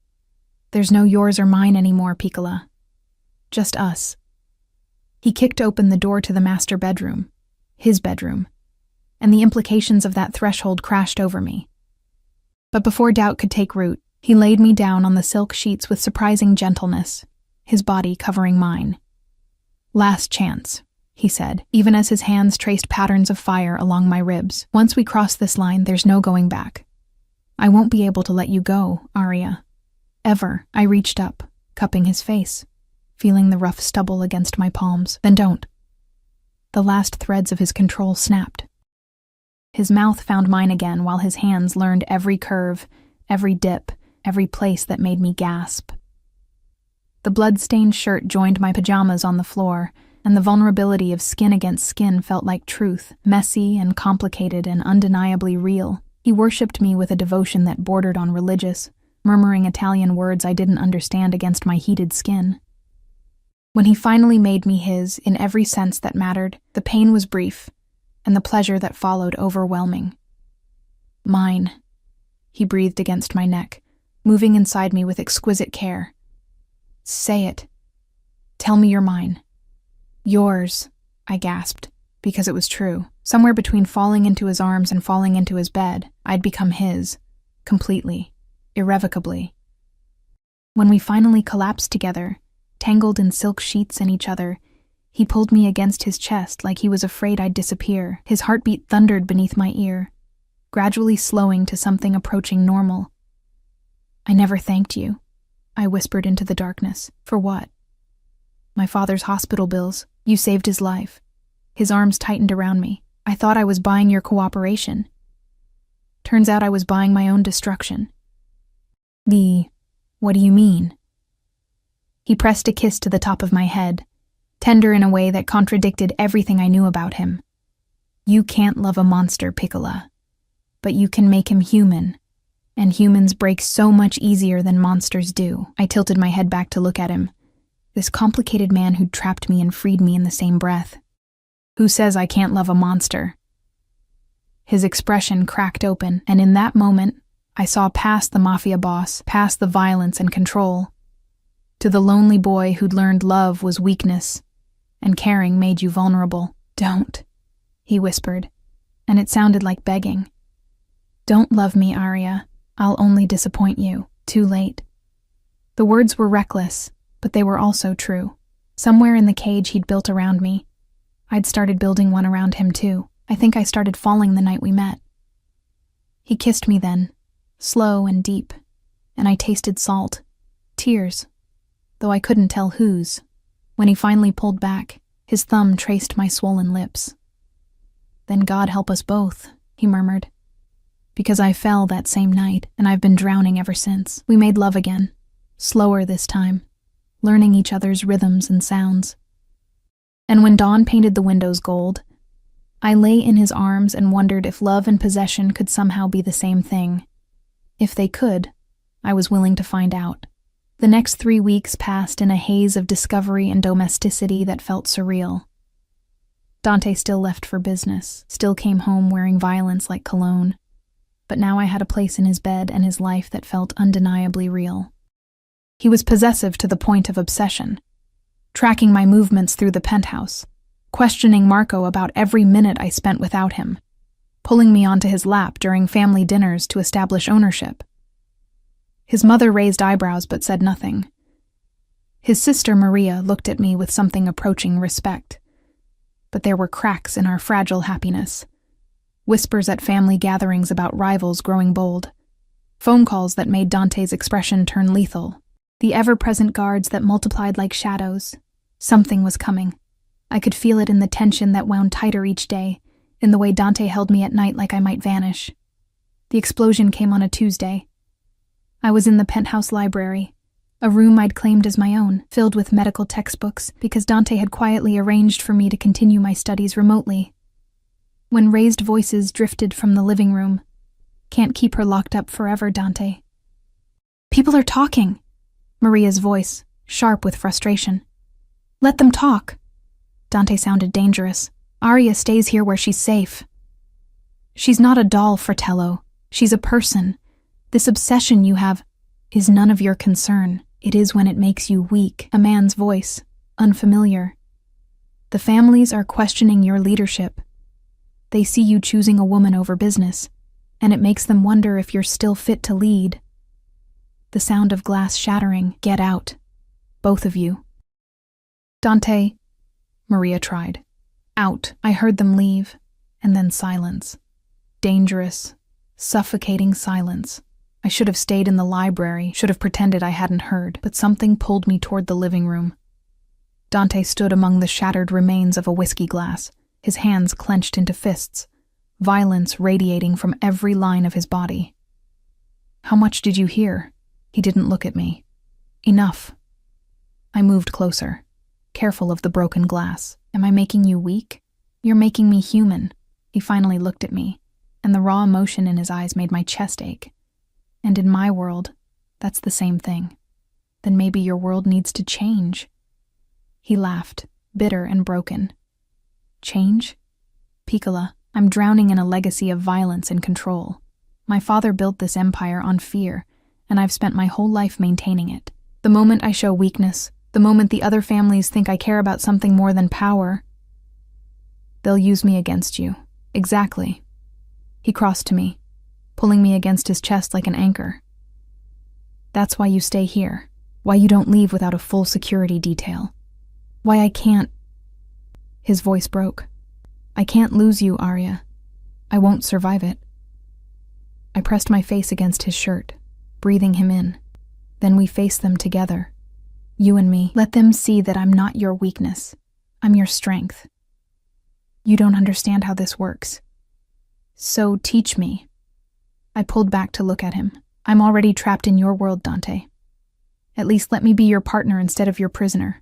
There's no yours or mine anymore, Piccola. Just us. He kicked open the door to the master bedroom, his bedroom, and the implications of that threshold crashed over me. But before doubt could take root, he laid me down on the silk sheets with surprising gentleness, his body covering mine. Last chance, he said, even as his hands traced patterns of fire along my ribs. Once we cross this line, there's no going back. I won't be able to let you go, Arya. Ever. I reached up, cupping his face, feeling the rough stubble against my palms. Then don't. The last threads of his control snapped. His mouth found mine again while his hands learned every curve, every dip, every place that made me gasp. The blood-stained shirt joined my pajamas on the floor, and the vulnerability of skin against skin felt like truth, messy and complicated and undeniably real. He worshipped me with a devotion that bordered on religious, murmuring Italian words I didn't understand against my heated skin. When he finally made me his, in every sense that mattered, the pain was brief, and the pleasure that followed overwhelming. Mine, he breathed against my neck, moving inside me with exquisite care. Say it. Tell me you're mine. Yours, I gasped, because it was true. Somewhere between falling into his arms and falling into his bed, I'd become his, completely, irrevocably. When we finally collapsed together, tangled in silk sheets in each other, he pulled me against his chest like he was afraid I'd disappear. His heartbeat thundered beneath my ear, gradually slowing to something approaching normal. I never thanked you, I whispered into the darkness. For what? My father's hospital bills. You saved his life. His arms tightened around me. I thought I was buying your cooperation. Turns out I was buying my own destruction. What do you mean? He pressed a kiss to the top of my head, tender in a way that contradicted everything I knew about him. You can't love a monster, Piccola, but you can make him human, and humans break so much easier than monsters do. I tilted my head back to look at him, this complicated man who'd trapped me and freed me in the same breath. Who says I can't love a monster? His expression cracked open, and in that moment, I saw past the Mafia boss, past the violence and control, to the lonely boy who'd learned love was weakness, and caring made you vulnerable. Don't, he whispered, and it sounded like begging. Don't love me, Arya. I'll only disappoint you. Too late. The words were reckless, but they were also true. Somewhere in the cage he'd built around me, I'd started building one around him too. I think I started falling the night we met. He kissed me then, slow and deep, and I tasted salt, tears, though I couldn't tell whose. When he finally pulled back, his thumb traced my swollen lips. Then God help us both, he murmured, because I fell that same night, and I've been drowning ever since. We made love again, slower this time, learning each other's rhythms and sounds. And when dawn painted the windows gold, I lay in his arms and wondered if love and possession could somehow be the same thing. If they could, I was willing to find out. The next 3 weeks passed in a haze of discovery and domesticity that felt surreal. Dante still left for business, still came home wearing violence like cologne. but now I had a place in his bed and his life that felt undeniably real. He was possessive to the point of obsession, tracking my movements through the penthouse, questioning Marco about every minute I spent without him, pulling me onto his lap during family dinners to establish ownership. His mother raised eyebrows but said nothing. His sister Maria looked at me with something approaching respect, but there were cracks in our fragile happiness. Whispers at family gatherings about rivals growing bold. Phone calls that made Dante's expression turn lethal. The ever-present guards that multiplied like shadows. Something was coming. I could feel it in the tension that wound tighter each day, in the way Dante held me at night like I might vanish. The explosion came on a Tuesday. I was in the penthouse library, a room I'd claimed as my own, filled with medical textbooks because Dante had quietly arranged for me to continue my studies remotely. When raised voices drifted from the living room, "Can't keep her locked up forever, Dante." "People are talking," Maria's voice, sharp with frustration. "Let them talk." Dante sounded dangerous. "Aria stays here where she's safe." "She's not a doll, Fratello. She's a person. This obsession you have is none of your concern. It is when it makes you weak." A man's voice, unfamiliar. "The families are questioning your leadership. They see you choosing a woman over business, and it makes them wonder if you're still fit to lead." The sound of glass shattering. "Get out. Both of you." "Dante," Maria tried. "Out." I heard them leave, and then silence. Dangerous, suffocating silence. I should have stayed in the library, should have pretended I hadn't heard, but something pulled me toward the living room. Dante stood among the shattered remains of a whiskey glass, his hands clenched into fists, violence radiating from every line of his body. "How much did you hear?" He didn't look at me. "Enough." I moved closer, careful of the broken glass. "Am I making you weak? You're making me human." He finally looked at me, and the raw emotion in his eyes made my chest ache. "And in my world, that's the same thing. Then maybe your world needs to change." He laughed, bitter and broken. "Change? Piccola, I'm drowning in a legacy of violence and control. My father built this empire on fear, and I've spent my whole life maintaining it. The moment I show weakness, the moment the other families think I care about something more than power, they'll use me against you." "Exactly." He crossed to me, pulling me against his chest like an anchor. "That's why you stay here, why you don't leave without a full security detail. Why I can't—" His voice broke. "I can't lose you, Aria. I won't survive it." I pressed my face against his shirt, breathing him in. Then we faced them together. You and me. "Let them see that I'm not your weakness. I'm your strength. You don't understand how this works. So teach me." I pulled back to look at him. "I'm already trapped in your world, Dante. At least let me be your partner instead of your prisoner."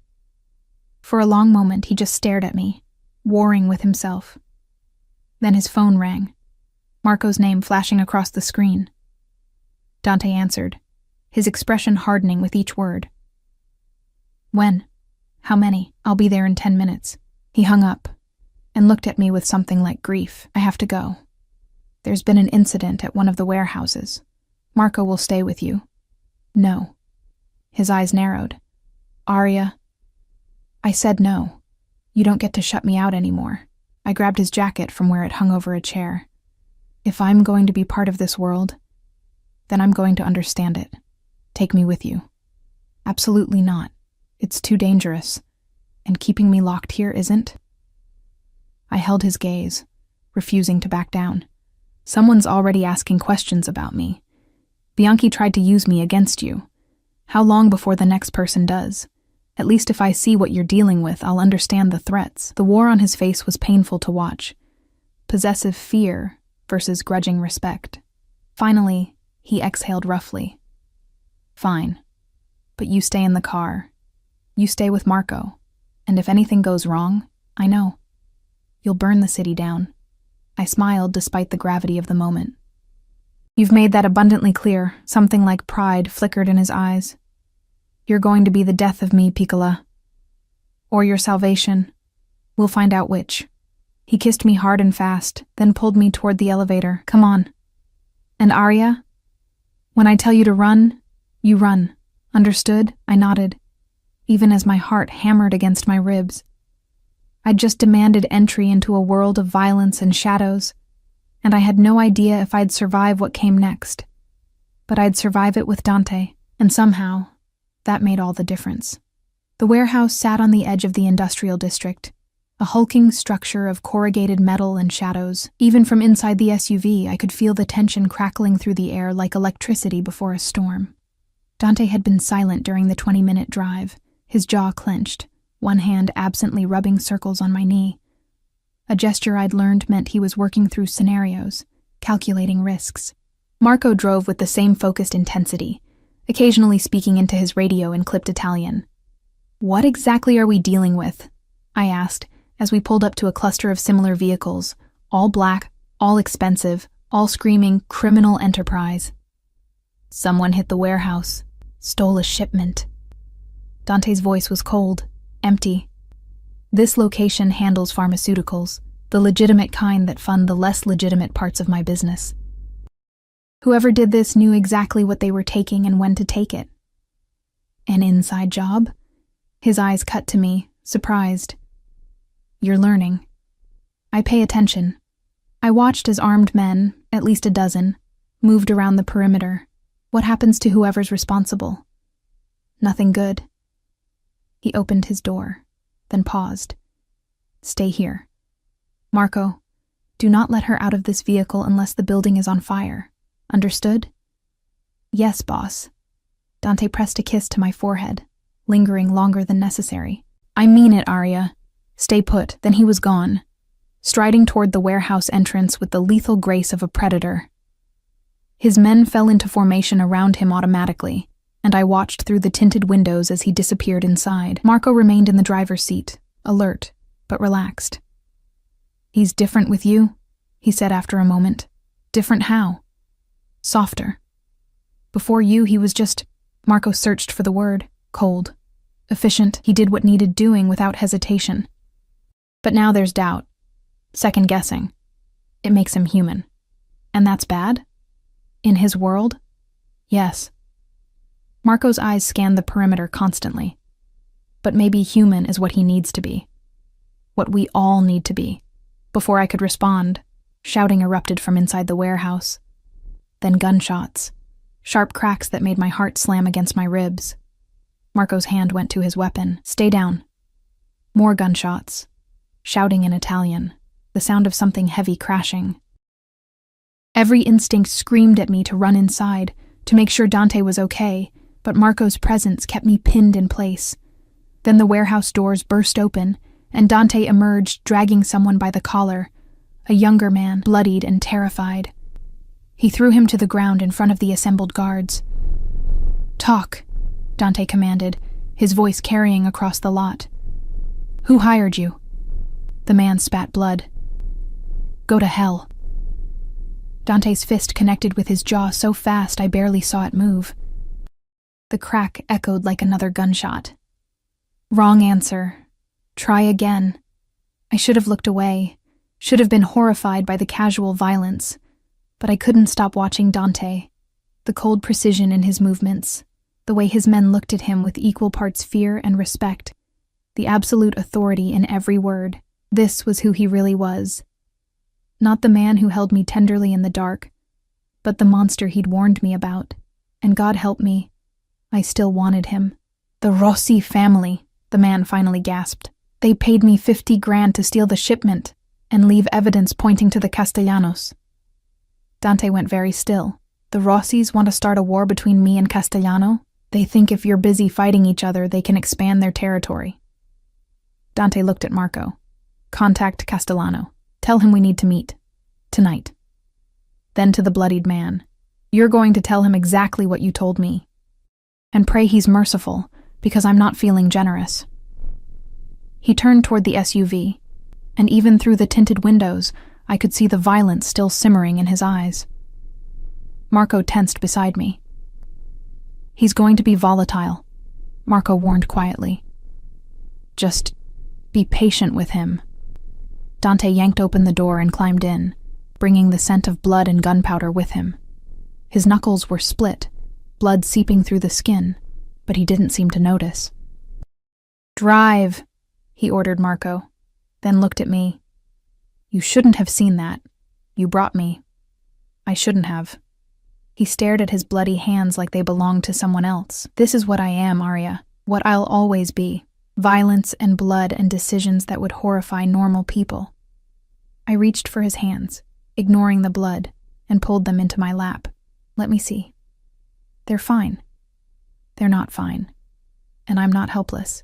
For a long moment, he just stared at me, warring with himself. Then his phone rang, Marco's name flashing across the screen. Dante answered, his expression hardening with each word. "When? How many? I'll be there in 10 minutes. He hung up and looked at me with something like grief. "I have to go. There's been an incident at one of the warehouses. Marco will stay with you." "No." His eyes narrowed. "Aria." I said no. "You don't get to shut me out anymore." I grabbed his jacket from where it hung over a chair. "If I'm going to be part of this world, then I'm going to understand it. Take me with you." "Absolutely not. It's too dangerous. And keeping me locked here isn't." I held his gaze, refusing to back down. "Someone's already asking questions about me. Bianchi tried to use me against you. How long before the next person does? At least if I see what you're dealing with, I'll understand the threats." The war on his face was painful to watch. Possessive fear versus grudging respect. Finally, he exhaled roughly. "Fine. But you stay in the car. You stay with Marco. And if anything goes wrong, I know. You'll burn the city down." I smiled despite the gravity of the moment. "You've made that abundantly clear." Something like pride flickered in his eyes. "You're going to be the death of me, Piccola. Or your salvation. We'll find out which." He kissed me hard and fast, then pulled me toward the elevator. "Come on." And Arya? When I tell you to run, you run. Understood? I nodded, even as my heart hammered against my ribs. I'd just demanded entry into a world of violence and shadows, and I had no idea if I'd survive what came next. But I'd survive it with Dante, and somehow, that made all the difference. The warehouse sat on the edge of the industrial district, a hulking structure of corrugated metal and shadows. Even from inside the SUV, I could feel the tension crackling through the air like electricity before a storm. Dante had been silent during the 20-minute drive, his jaw clenched, one hand absently rubbing circles on my knee. A gesture I'd learned meant he was working through scenarios, calculating risks. Marco drove with the same focused intensity, occasionally speaking into his radio in clipped Italian. "What exactly are we dealing with?" I asked, as we pulled up to a cluster of similar vehicles, all black, all expensive, all screaming criminal enterprise. "Someone hit the warehouse, stole a shipment." Dante's voice was cold, empty. "This location handles pharmaceuticals, the legitimate kind that fund the less legitimate parts of my business. Whoever did this knew exactly what they were taking and when to take it." "An inside job?" His eyes cut to me, surprised. "You're learning." I pay attention. I watched as armed men, at least a dozen, moved around the perimeter. What happens to whoever's responsible? Nothing good. He opened his door, then paused. "Stay here. Marco, do not let her out of this vehicle unless the building is on fire. Understood?" "Yes, boss." Dante pressed a kiss to my forehead, lingering longer than necessary. "I mean it, Arya." "Stay put." Then he was gone, striding toward the warehouse entrance with the lethal grace of a predator. His men fell into formation around him automatically, and I watched through the tinted windows as he disappeared inside. Marco remained in the driver's seat, alert, but relaxed. "He's different with you," he said after a moment. "Different how?" "Softer. Before you, he was just—" Marco searched for the word. "Cold. Efficient. He did what needed doing without hesitation. But now there's doubt. Second-guessing. It makes him human. And that's bad? In his world? Yes." Marco's eyes scanned the perimeter constantly. "But maybe human is what he needs to be. What we all need to be." Before I could respond, shouting erupted from inside the warehouse. Then gunshots. Sharp cracks that made my heart slam against my ribs. Marco's hand went to his weapon. "Stay down." More gunshots. Shouting in Italian. The sound of something heavy crashing. Every instinct screamed at me to run inside, to make sure Dante was okay, but Marco's presence kept me pinned in place. Then the warehouse doors burst open, and Dante emerged dragging someone by the collar, a younger man, bloodied and terrified. He threw him to the ground in front of the assembled guards. "Talk," Dante commanded, his voice carrying across the lot. "Who hired you?" The man spat blood. "Go to hell." Dante's fist connected with his jaw so fast I barely saw it move. The crack echoed like another gunshot. Wrong answer. Try again. I should have looked away, should have been horrified by the casual violence, but I couldn't stop watching Dante. The cold precision in his movements, the way his men looked at him with equal parts fear and respect, the absolute authority in every word. This was who he really was. Not the man who held me tenderly in the dark, but the monster he'd warned me about. And God help me, I still wanted him. "The Rossi family," the man finally gasped. "They paid me 50 grand to steal the shipment and leave evidence pointing to the Castellanos." Dante went very still. "The Rossis want to start a war between me and Castellano? They think if you're busy fighting each other, they can expand their territory." Dante looked at Marco. "Contact Castellano. Tell him we need to meet. Tonight." Then to the bloodied man. "You're going to tell him exactly what you told me. And pray he's merciful, because I'm not feeling generous." He turned toward the SUV, and even through the tinted windows, I could see the violence still simmering in his eyes. Marco tensed beside me. "He's going to be volatile," Marco warned quietly. "Just be patient with him." Dante yanked open the door and climbed in, bringing the scent of blood and gunpowder with him. His knuckles were split, blood seeping through the skin, but he didn't seem to notice. "Drive," he ordered Marco, then looked at me. "You shouldn't have seen that. You brought me." "I shouldn't have." He stared at his bloody hands like they belonged to someone else. "This is what I am, Arya. What I'll always be. Violence and blood and decisions that would horrify normal people." I reached for his hands, ignoring the blood, and pulled them into my lap. "Let me see." "They're fine." "They're not fine. And I'm not helpless."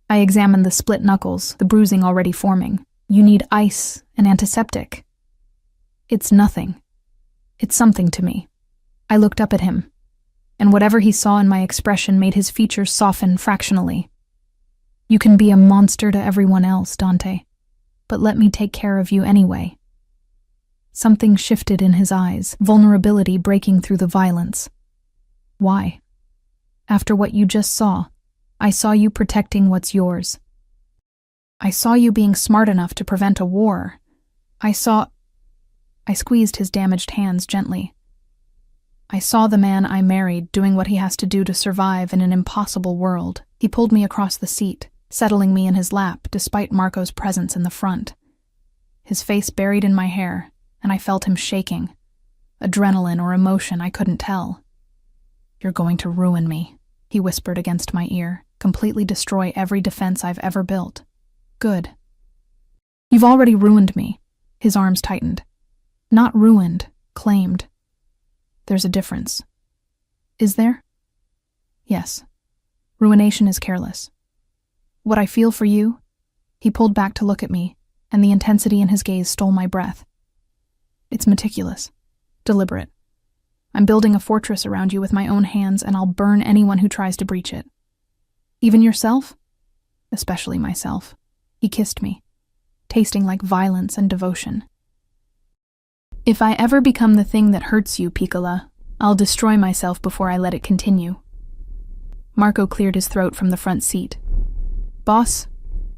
I examined the split knuckles, the bruising already forming. "You need ice and antiseptic." "It's nothing. It's something to me." I looked up at him, and whatever he saw in my expression made his features soften fractionally. "You can be a monster to everyone else, Dante, but let me take care of you anyway." Something shifted in his eyes, vulnerability breaking through the violence. "Why? After what you just saw, I saw you protecting what's yours. I saw you being smart enough to prevent a war. I squeezed his damaged hands gently. "I saw the man I married doing what he has to do to survive in an impossible world." He pulled me across the seat, settling me in his lap despite Marco's presence in the front. His face buried in my hair, and I felt him shaking. Adrenaline or emotion, I couldn't tell. "You're going to ruin me," he whispered against my ear, "completely destroy every defense I've ever built." "Good." "You've already ruined me." His arms tightened. "Not ruined, claimed." "There's a difference." "Is there?" "Yes. Ruination is careless. What I feel for you..." He pulled back to look at me, and the intensity in his gaze stole my breath. "It's meticulous, deliberate. I'm building a fortress around you with my own hands, and I'll burn anyone who tries to breach it. Even yourself?" "Especially myself." He kissed me, tasting like violence and devotion. "If I ever become the thing that hurts you, Piccola, I'll destroy myself before I let it continue." Marco cleared his throat from the front seat. "Boss,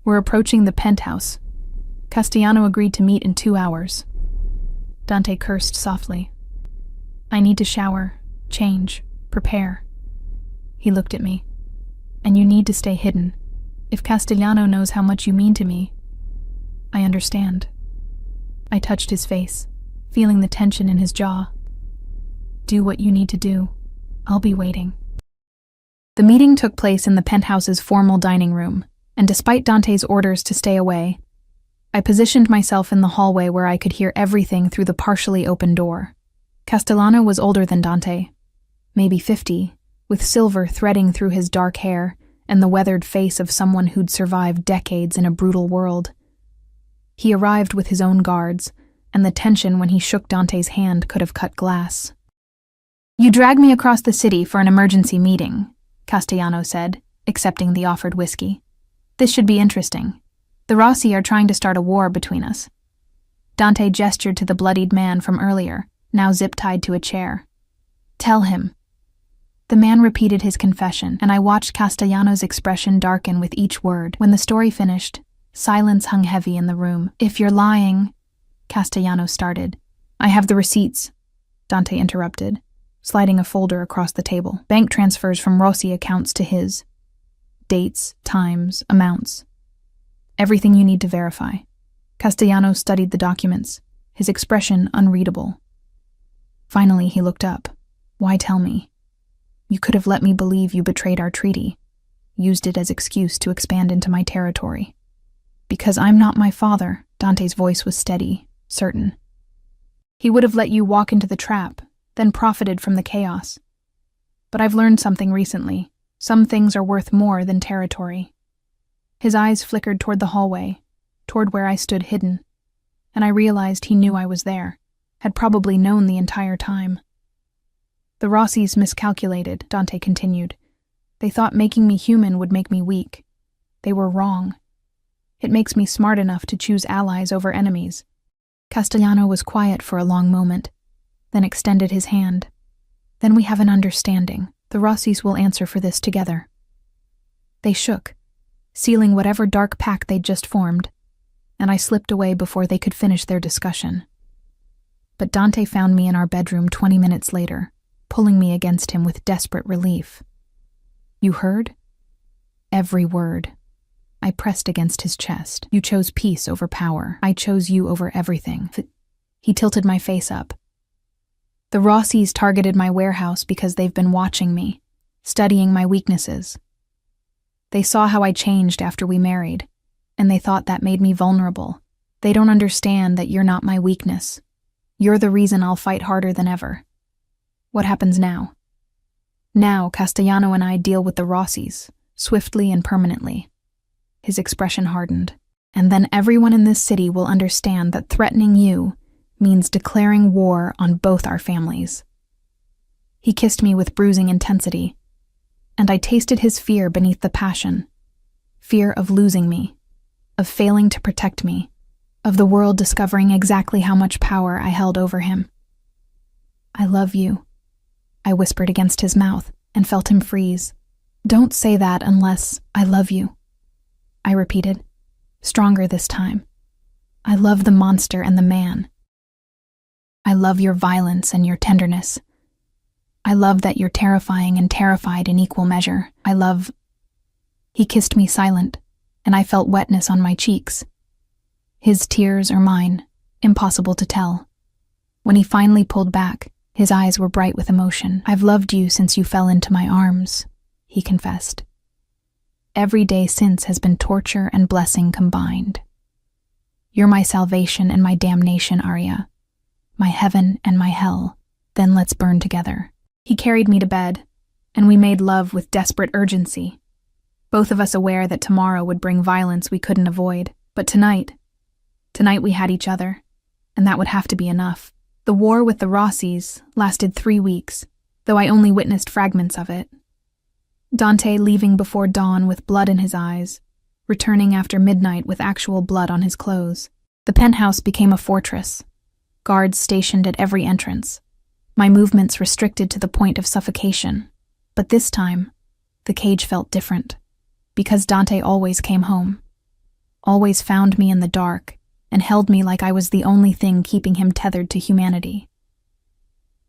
we're approaching the penthouse. Castellano agreed to meet in 2 hours." Dante cursed softly. "I need to shower, change, prepare." He looked at me. "And you need to stay hidden. If Castellano knows how much you mean to me..." "I understand." I touched his face, feeling the tension in his jaw. "Do what you need to do. I'll be waiting." The meeting took place in the penthouse's formal dining room, and despite Dante's orders to stay away, I positioned myself in the hallway where I could hear everything through the partially open door. Castellano was older than Dante, maybe 50, with silver threading through his dark hair and the weathered face of someone who'd survived decades in a brutal world. He arrived with his own guards, and the tension when he shook Dante's hand could have cut glass. "You dragged me across the city for an emergency meeting," Castellano said, accepting the offered whiskey. "This should be interesting. The Rossi are trying to start a war between us." Dante gestured to the bloodied man from earlier, now zip-tied to a chair. "Tell him." The man repeated his confession, and I watched Castellano's expression darken with each word. When the story finished, silence hung heavy in the room. "If you're lying..." Castellano started. "I have the receipts," Dante interrupted, sliding a folder across the table. "Bank transfers from Rossi accounts to his. Dates, times, amounts. Everything you need to verify." Castellano studied the documents, his expression unreadable. Finally, he looked up. "Why tell me? You could have let me believe you betrayed our treaty, used it as excuse to expand into my territory." "Because I'm not my father," Dante's voice was steady, certain. "He would have let you walk into the trap, then profited from the chaos. But I've learned something recently. Some things are worth more than territory." His eyes flickered toward the hallway, toward where I stood hidden, and I realized he knew I was there, had probably known the entire time. "The Rossis miscalculated," Dante continued. "They thought making me human would make me weak. They were wrong. It makes me smart enough to choose allies over enemies." Castellano was quiet for a long moment, then extended his hand. "Then we have an understanding. The Rossis will answer for this together." They shook, sealing whatever dark pact they'd just formed, and I slipped away before they could finish their discussion. But Dante found me in our bedroom 20 minutes later, pulling me against him with desperate relief. You heard? Every word. I pressed against his chest. You chose peace over power. I chose you over everything. He tilted my face up. The Rossies targeted my warehouse because they've been watching me, studying my weaknesses. They saw how I changed after we married, and they thought that made me vulnerable. They don't understand that you're not my weakness. You're the reason I'll fight harder than ever. What happens now? Now, Castellano and I deal with the Rossies, swiftly and permanently. His expression hardened. And then everyone in this city will understand that threatening you means declaring war on both our families. He kissed me with bruising intensity, and I tasted his fear beneath the passion. Fear of losing me, of failing to protect me, of the world discovering exactly how much power I held over him. I love you, I whispered against his mouth and felt him freeze. Don't say that unless I love you, I repeated, stronger this time. I love the monster and the man. I love your violence and your tenderness. I love that you're terrifying and terrified in equal measure. I love... He kissed me silent, and I felt wetness on my cheeks. His tears or mine, impossible to tell. When he finally pulled back, his eyes were bright with emotion. I've loved you since you fell into my arms, he confessed. Every day since has been torture and blessing combined. You're my salvation and my damnation, Arya. My heaven and my hell. Then let's burn together. He carried me to bed, and we made love with desperate urgency, both of us aware that tomorrow would bring violence we couldn't avoid. But tonight we had each other, and that would have to be enough. The war with the Rossies lasted 3 weeks, though I only witnessed fragments of it. Dante leaving before dawn with blood in his eyes, returning after midnight with actual blood on his clothes. The penthouse became a fortress, guards stationed at every entrance, my movements restricted to the point of suffocation. But this time, the cage felt different, because Dante always came home, always found me in the dark, and held me like I was the only thing keeping him tethered to humanity.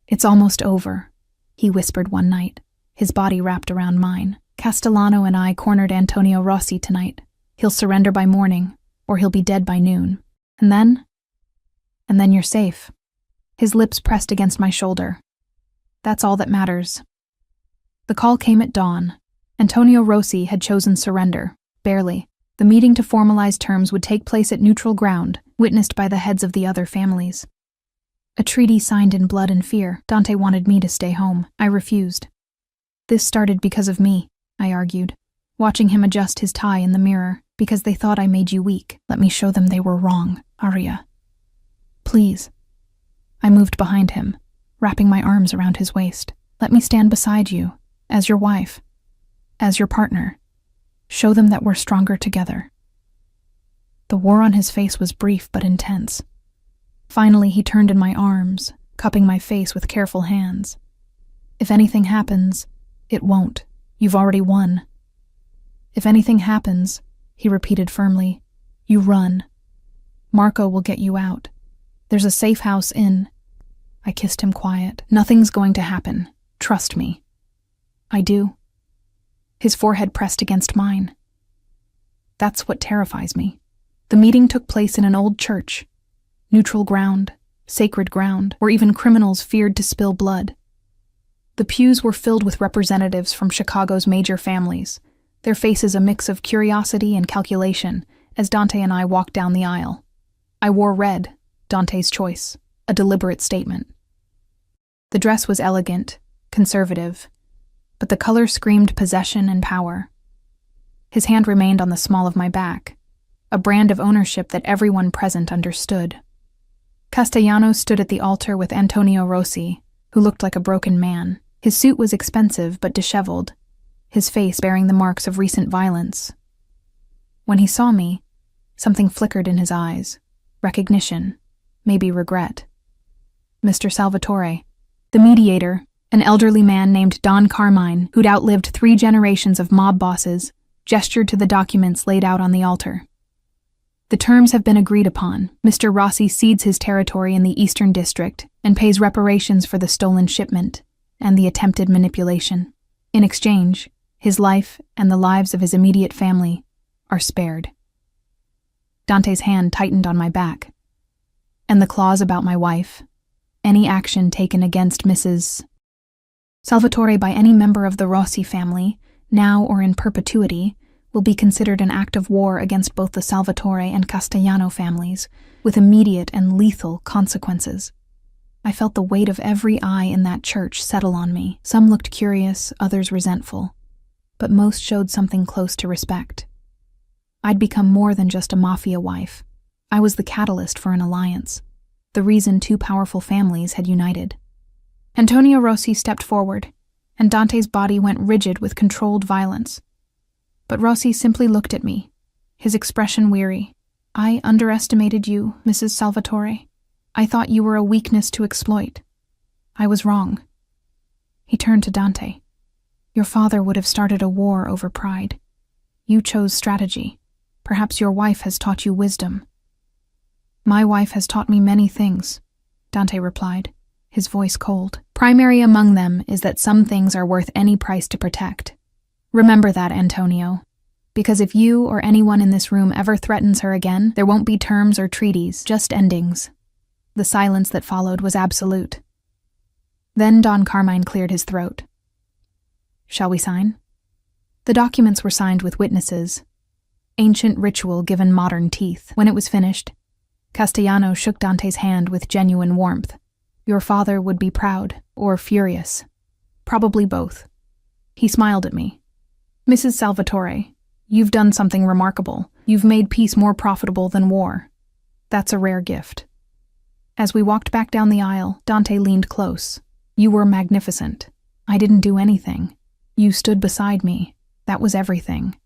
It's almost over, he whispered one night, his body wrapped around mine. Castellano and I cornered Antonio Rossi tonight. He'll surrender by morning, or he'll be dead by noon. And then you're safe. His lips pressed against my shoulder. That's all that matters. The call came at dawn. Antonio Rossi had chosen surrender, barely. The meeting to formalize terms would take place at neutral ground, witnessed by the heads of the other families. A treaty signed in blood and fear. Dante wanted me to stay home. I refused. This started because of me, I argued, watching him adjust his tie in the mirror, because they thought I made you weak. Let me show them they were wrong, Arya. Please. I moved behind him, wrapping my arms around his waist. Let me stand beside you, as your wife, as your partner. Show them that we're stronger together. The war on his face was brief but intense. Finally, he turned in my arms, cupping my face with careful hands. If anything happens, it won't. You've already won. If anything happens, he repeated firmly, you run. Marco will get you out. There's a safe house in... I kissed him quiet. Nothing's going to happen. Trust me. I do. His forehead pressed against mine. That's what terrifies me. The meeting took place in an old church. Neutral ground, sacred ground, where even criminals feared to spill blood. The pews were filled with representatives from Chicago's major families, their faces a mix of curiosity and calculation, as Dante and I walked down the aisle. I wore red, Dante's choice, a deliberate statement. The dress was elegant, conservative, but the color screamed possession and power. His hand remained on the small of my back, a brand of ownership that everyone present understood. Castellano stood at the altar with Antonio Rossi, who looked like a broken man. His suit was expensive but disheveled, his face bearing the marks of recent violence. When he saw me, something flickered in his eyes. Recognition, maybe regret. Mr. Salvatore, the mediator, an elderly man named Don Carmine, who'd outlived 3 generations of mob bosses, gestured to the documents laid out on the altar. The terms have been agreed upon. Mr. Rossi cedes his territory in the Eastern District and pays reparations for the stolen shipment, and the attempted manipulation. In exchange, his life and the lives of his immediate family are spared. Dante's hand tightened on my back. And the clause about my wife, any action taken against Mrs. Salvatore by any member of the Rossi family, now or in perpetuity, will be considered an act of war against both the Salvatore and Castellano families, with immediate and lethal consequences. I felt the weight of every eye in that church settle on me. Some looked curious, others resentful, but most showed something close to respect. I'd become more than just a mafia wife. I was the catalyst for an alliance, the reason two powerful families had united. Antonio Rossi stepped forward, and Dante's body went rigid with controlled violence. But Rossi simply looked at me, his expression weary. I underestimated you, Mrs. Salvatore. I thought you were a weakness to exploit. I was wrong. He turned to Dante. Your father would have started a war over pride. You chose strategy. Perhaps your wife has taught you wisdom. My wife has taught me many things, Dante replied, his voice cold. Primary among them is that some things are worth any price to protect. Remember that, Antonio, because if you or anyone in this room ever threatens her again, there won't be terms or treaties, just endings. The silence that followed was absolute. Then Don Carmine cleared his throat. Shall we sign? The documents were signed with witnesses. Ancient ritual given modern teeth. When it was finished, Castellano shook Dante's hand with genuine warmth. Your father would be proud, or furious. Probably both. He smiled at me. Mrs. Salvatore, you've done something remarkable. You've made peace more profitable than war. That's a rare gift. As we walked back down the aisle, Dante leaned close. You were magnificent. I didn't do anything. You stood beside me. That was everything.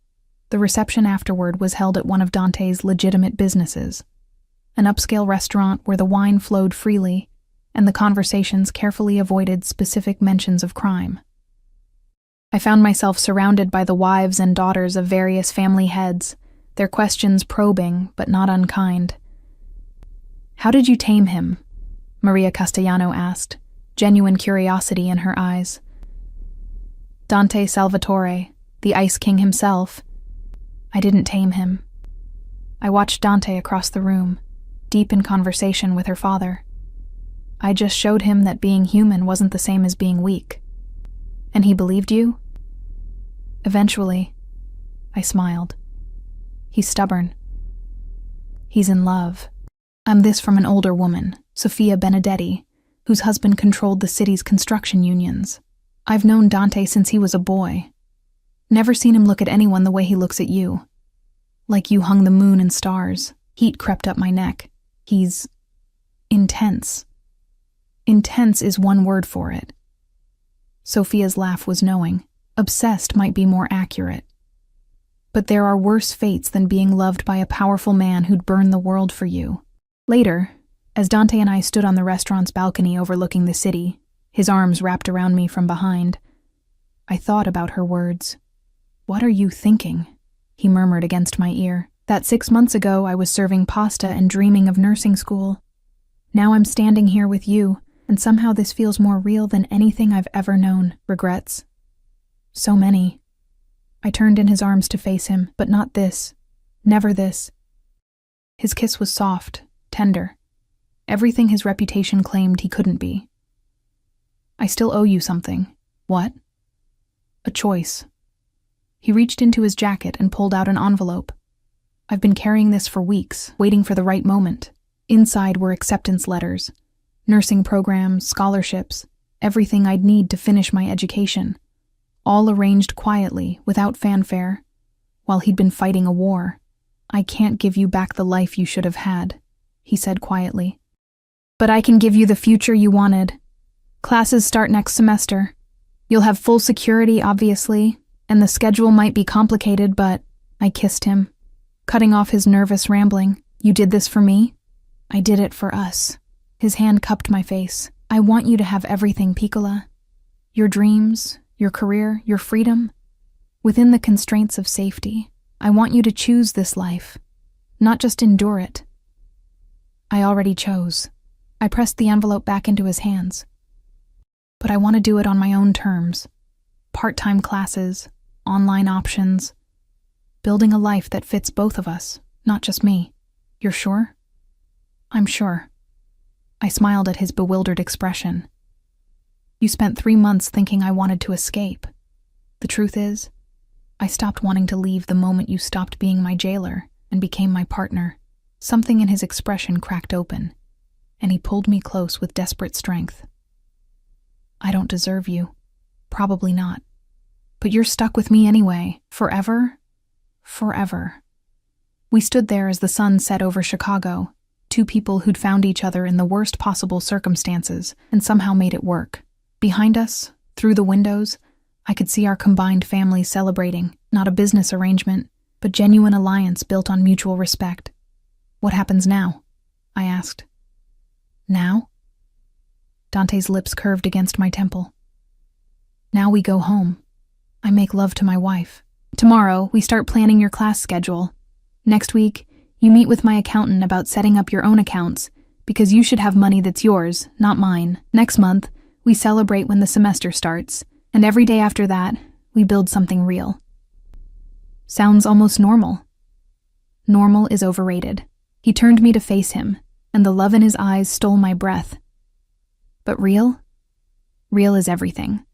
The reception afterward was held at one of Dante's legitimate businesses, an upscale restaurant where the wine flowed freely and the conversations carefully avoided specific mentions of crime. I found myself surrounded by the wives and daughters of various family heads, their questions probing but not unkind. How did you tame him? Maria Castellano asked, genuine curiosity in her eyes. Dante Salvatore, the Ice King himself. I didn't tame him. I watched Dante across the room, deep in conversation with her father. I just showed him that being human wasn't the same as being weak. And he believed you? Eventually, I smiled. He's stubborn. He's in love. I'm this from an older woman, Sofia Benedetti, whose husband controlled the city's construction unions. I've known Dante since he was a boy. Never seen him look at anyone the way he looks at you. Like you hung the moon and stars. Heat crept up my neck. He's intense. Intense is one word for it. Sophia's laugh was knowing. Obsessed might be more accurate. But there are worse fates than being loved by a powerful man who'd burn the world for you. Later, as Dante and I stood on the restaurant's balcony overlooking the city, his arms wrapped around me from behind, I thought about her words. What are you thinking? He murmured against my ear. That 6 months ago I was serving pasta and dreaming of nursing school. Now I'm standing here with you, and somehow this feels more real than anything I've ever known. Regrets. So many. I turned in his arms to face him, but not this. Never this. His kiss was soft, tender. Everything his reputation claimed he couldn't be. I still owe you something. What? A choice. He reached into his jacket and pulled out an envelope. I've been carrying this for weeks, waiting for the right moment. Inside were acceptance letters, nursing programs, scholarships, everything I'd need to finish my education. All arranged quietly, without fanfare, while he'd been fighting a war. I can't give you back the life you should have had, he said quietly. But I can give you the future you wanted. Classes start next semester. You'll have full security, obviously, and the schedule might be complicated, but I kissed him, cutting off his nervous rambling. You did this for me? I did it for us. His hand cupped my face. I want you to have everything, Piccola. Your dreams, your career, your freedom. Within the constraints of safety, I want you to choose this life, not just endure it. I already chose. I pressed the envelope back into his hands. but I want to do it on my own terms. Part-time classes, online options, building a life that fits both of us, not just me. You're sure? I'm sure. I smiled at his bewildered expression. You spent 3 months thinking I wanted to escape. The truth is, I stopped wanting to leave the moment you stopped being my jailer and became my partner. Something in his expression cracked open, and he pulled me close with desperate strength. I don't deserve you. Probably not. But you're stuck with me anyway. Forever? Forever. We stood there as the sun set over Chicago, two people who'd found each other in the worst possible circumstances and somehow made it work. Behind us, through the windows, I could see our combined families celebrating, not a business arrangement, but genuine alliance built on mutual respect. What happens now? I asked. Now? Dante's lips curved against my temple. Now we go home. I make love to my wife. Tomorrow, we start planning your class schedule. Next week, you meet with my accountant about setting up your own accounts, because you should have money that's yours, not mine. Next month, we celebrate when the semester starts, and every day after that, we build something real. Sounds almost normal. Normal is overrated. He turned me to face him, and the love in his eyes stole my breath. But real? Real is everything.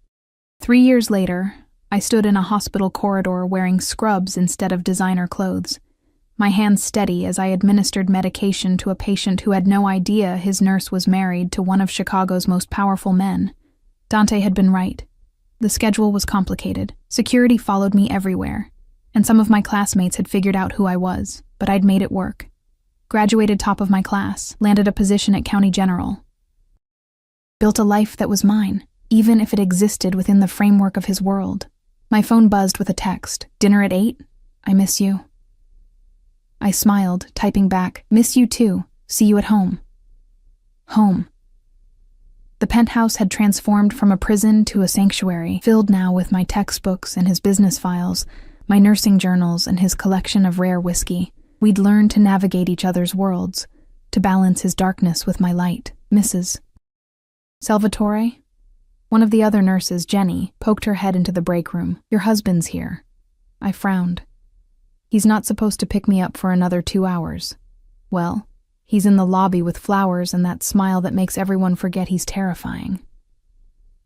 3 years later, I stood in a hospital corridor wearing scrubs instead of designer clothes, my hands steady as I administered medication to a patient who had no idea his nurse was married to one of Chicago's most powerful men. Dante had been right. The schedule was complicated. Security followed me everywhere, and some of my classmates had figured out who I was, but I'd made it work. Graduated top of my class, landed a position at County General. Built a life that was mine, even if it existed within the framework of his world. My phone buzzed with a text. Dinner at 8? I miss you. I smiled, typing back, miss you too. See you at home. Home. The penthouse had transformed from a prison to a sanctuary, filled now with my textbooks and his business files, my nursing journals and his collection of rare whiskey. We'd learned to navigate each other's worlds, to balance his darkness with my light. Mrs. Salvatore? One of the other nurses, Jenny, poked her head into the break room. Your husband's here. I frowned. He's not supposed to pick me up for another 2 hours. Well, he's in the lobby with flowers and that smile that makes everyone forget he's terrifying.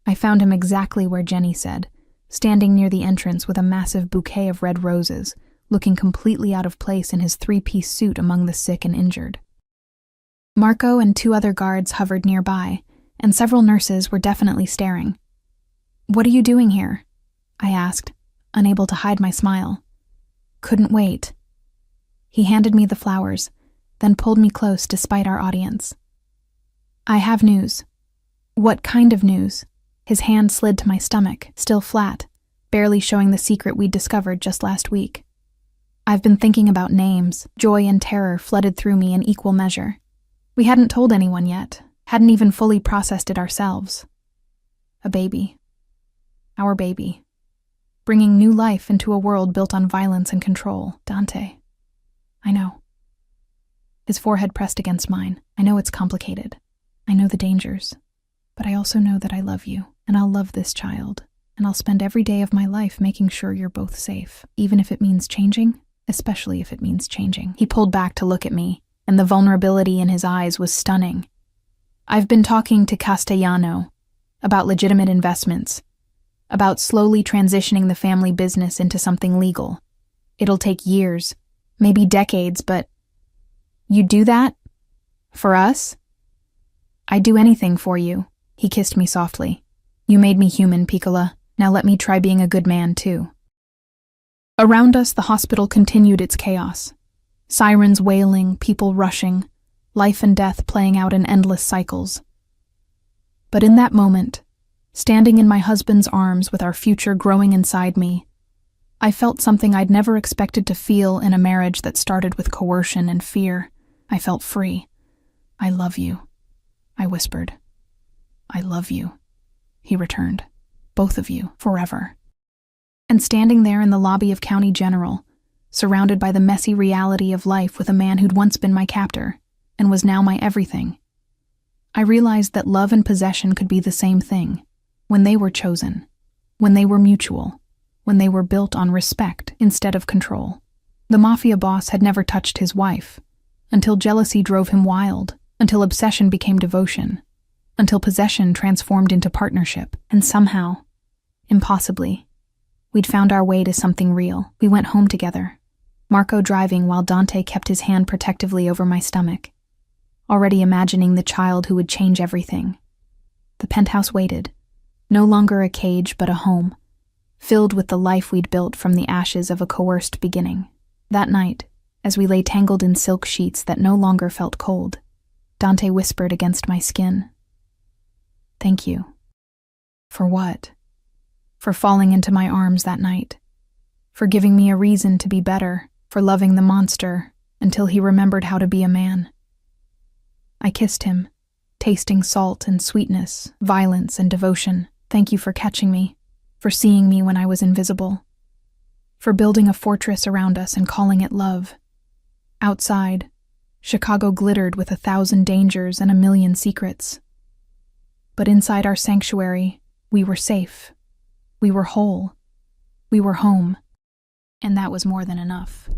I found him exactly where Jenny said, standing near the entrance with a massive bouquet of red roses, looking completely out of place in his 3-piece suit among the sick and injured. Marco and 2 other guards hovered nearby, and several nurses were definitely staring. What are you doing here? I asked, unable to hide my smile. Couldn't wait. He handed me the flowers, then pulled me close despite our audience. I have news. What kind of news? His hand slid to my stomach, still flat, barely showing the secret we'd discovered just last week. I've been thinking about names. Joy and terror flooded through me in equal measure. We hadn't told anyone yet, hadn't even fully processed it ourselves. A baby. Our baby. Bringing new life into a world built on violence and control. Dante. I know. His forehead pressed against mine. I know it's complicated. I know the dangers. But I also know that I love you, and I'll love this child, and I'll spend every day of my life making sure you're both safe, even if it means changing, especially if it means changing. He pulled back to look at me, and the vulnerability in his eyes was stunning. I've been talking to Castellano about legitimate investments, about slowly transitioning the family business into something legal. It'll take years, maybe decades, but you'd do that? For us? I'd do anything for you. He kissed me softly. You made me human, Piccola. Now let me try being a good man, too. Around us, the hospital continued its chaos. Sirens wailing, people rushing, life and death playing out in endless cycles. But in that moment, standing in my husband's arms with our future growing inside me, I felt something I'd never expected to feel in a marriage that started with coercion and fear. I felt free. I love you, I whispered. I love you, he returned. Both of you, forever. And standing there in the lobby of County General, surrounded by the messy reality of life with a man who'd once been my captor, and was now my everything, I realized that love and possession could be the same thing. when they were chosen, when they were mutual, when they were built on respect instead of control. The Mafia boss had never touched his wife, until jealousy drove him wild, until obsession became devotion, until possession transformed into partnership, and somehow, impossibly, we'd found our way to something real. We went home together, Marco driving while Dante kept his hand protectively over my stomach, already imagining the child who would change everything. The penthouse waited, no longer a cage but a home, filled with the life we'd built from the ashes of a coerced beginning. That night, as we lay tangled in silk sheets that no longer felt cold, Dante whispered against my skin, "Thank you." For what? For falling into my arms that night, for giving me a reason to be better, for loving the monster until he remembered how to be a man. I kissed him, tasting salt and sweetness, violence and devotion. Thank you for catching me, for seeing me when I was invisible, for building a fortress around us and calling it love. Outside, Chicago glittered with 1,000 dangers and 1,000,000 secrets. But inside our sanctuary, we were safe. We were whole. We were home. And that was more than enough.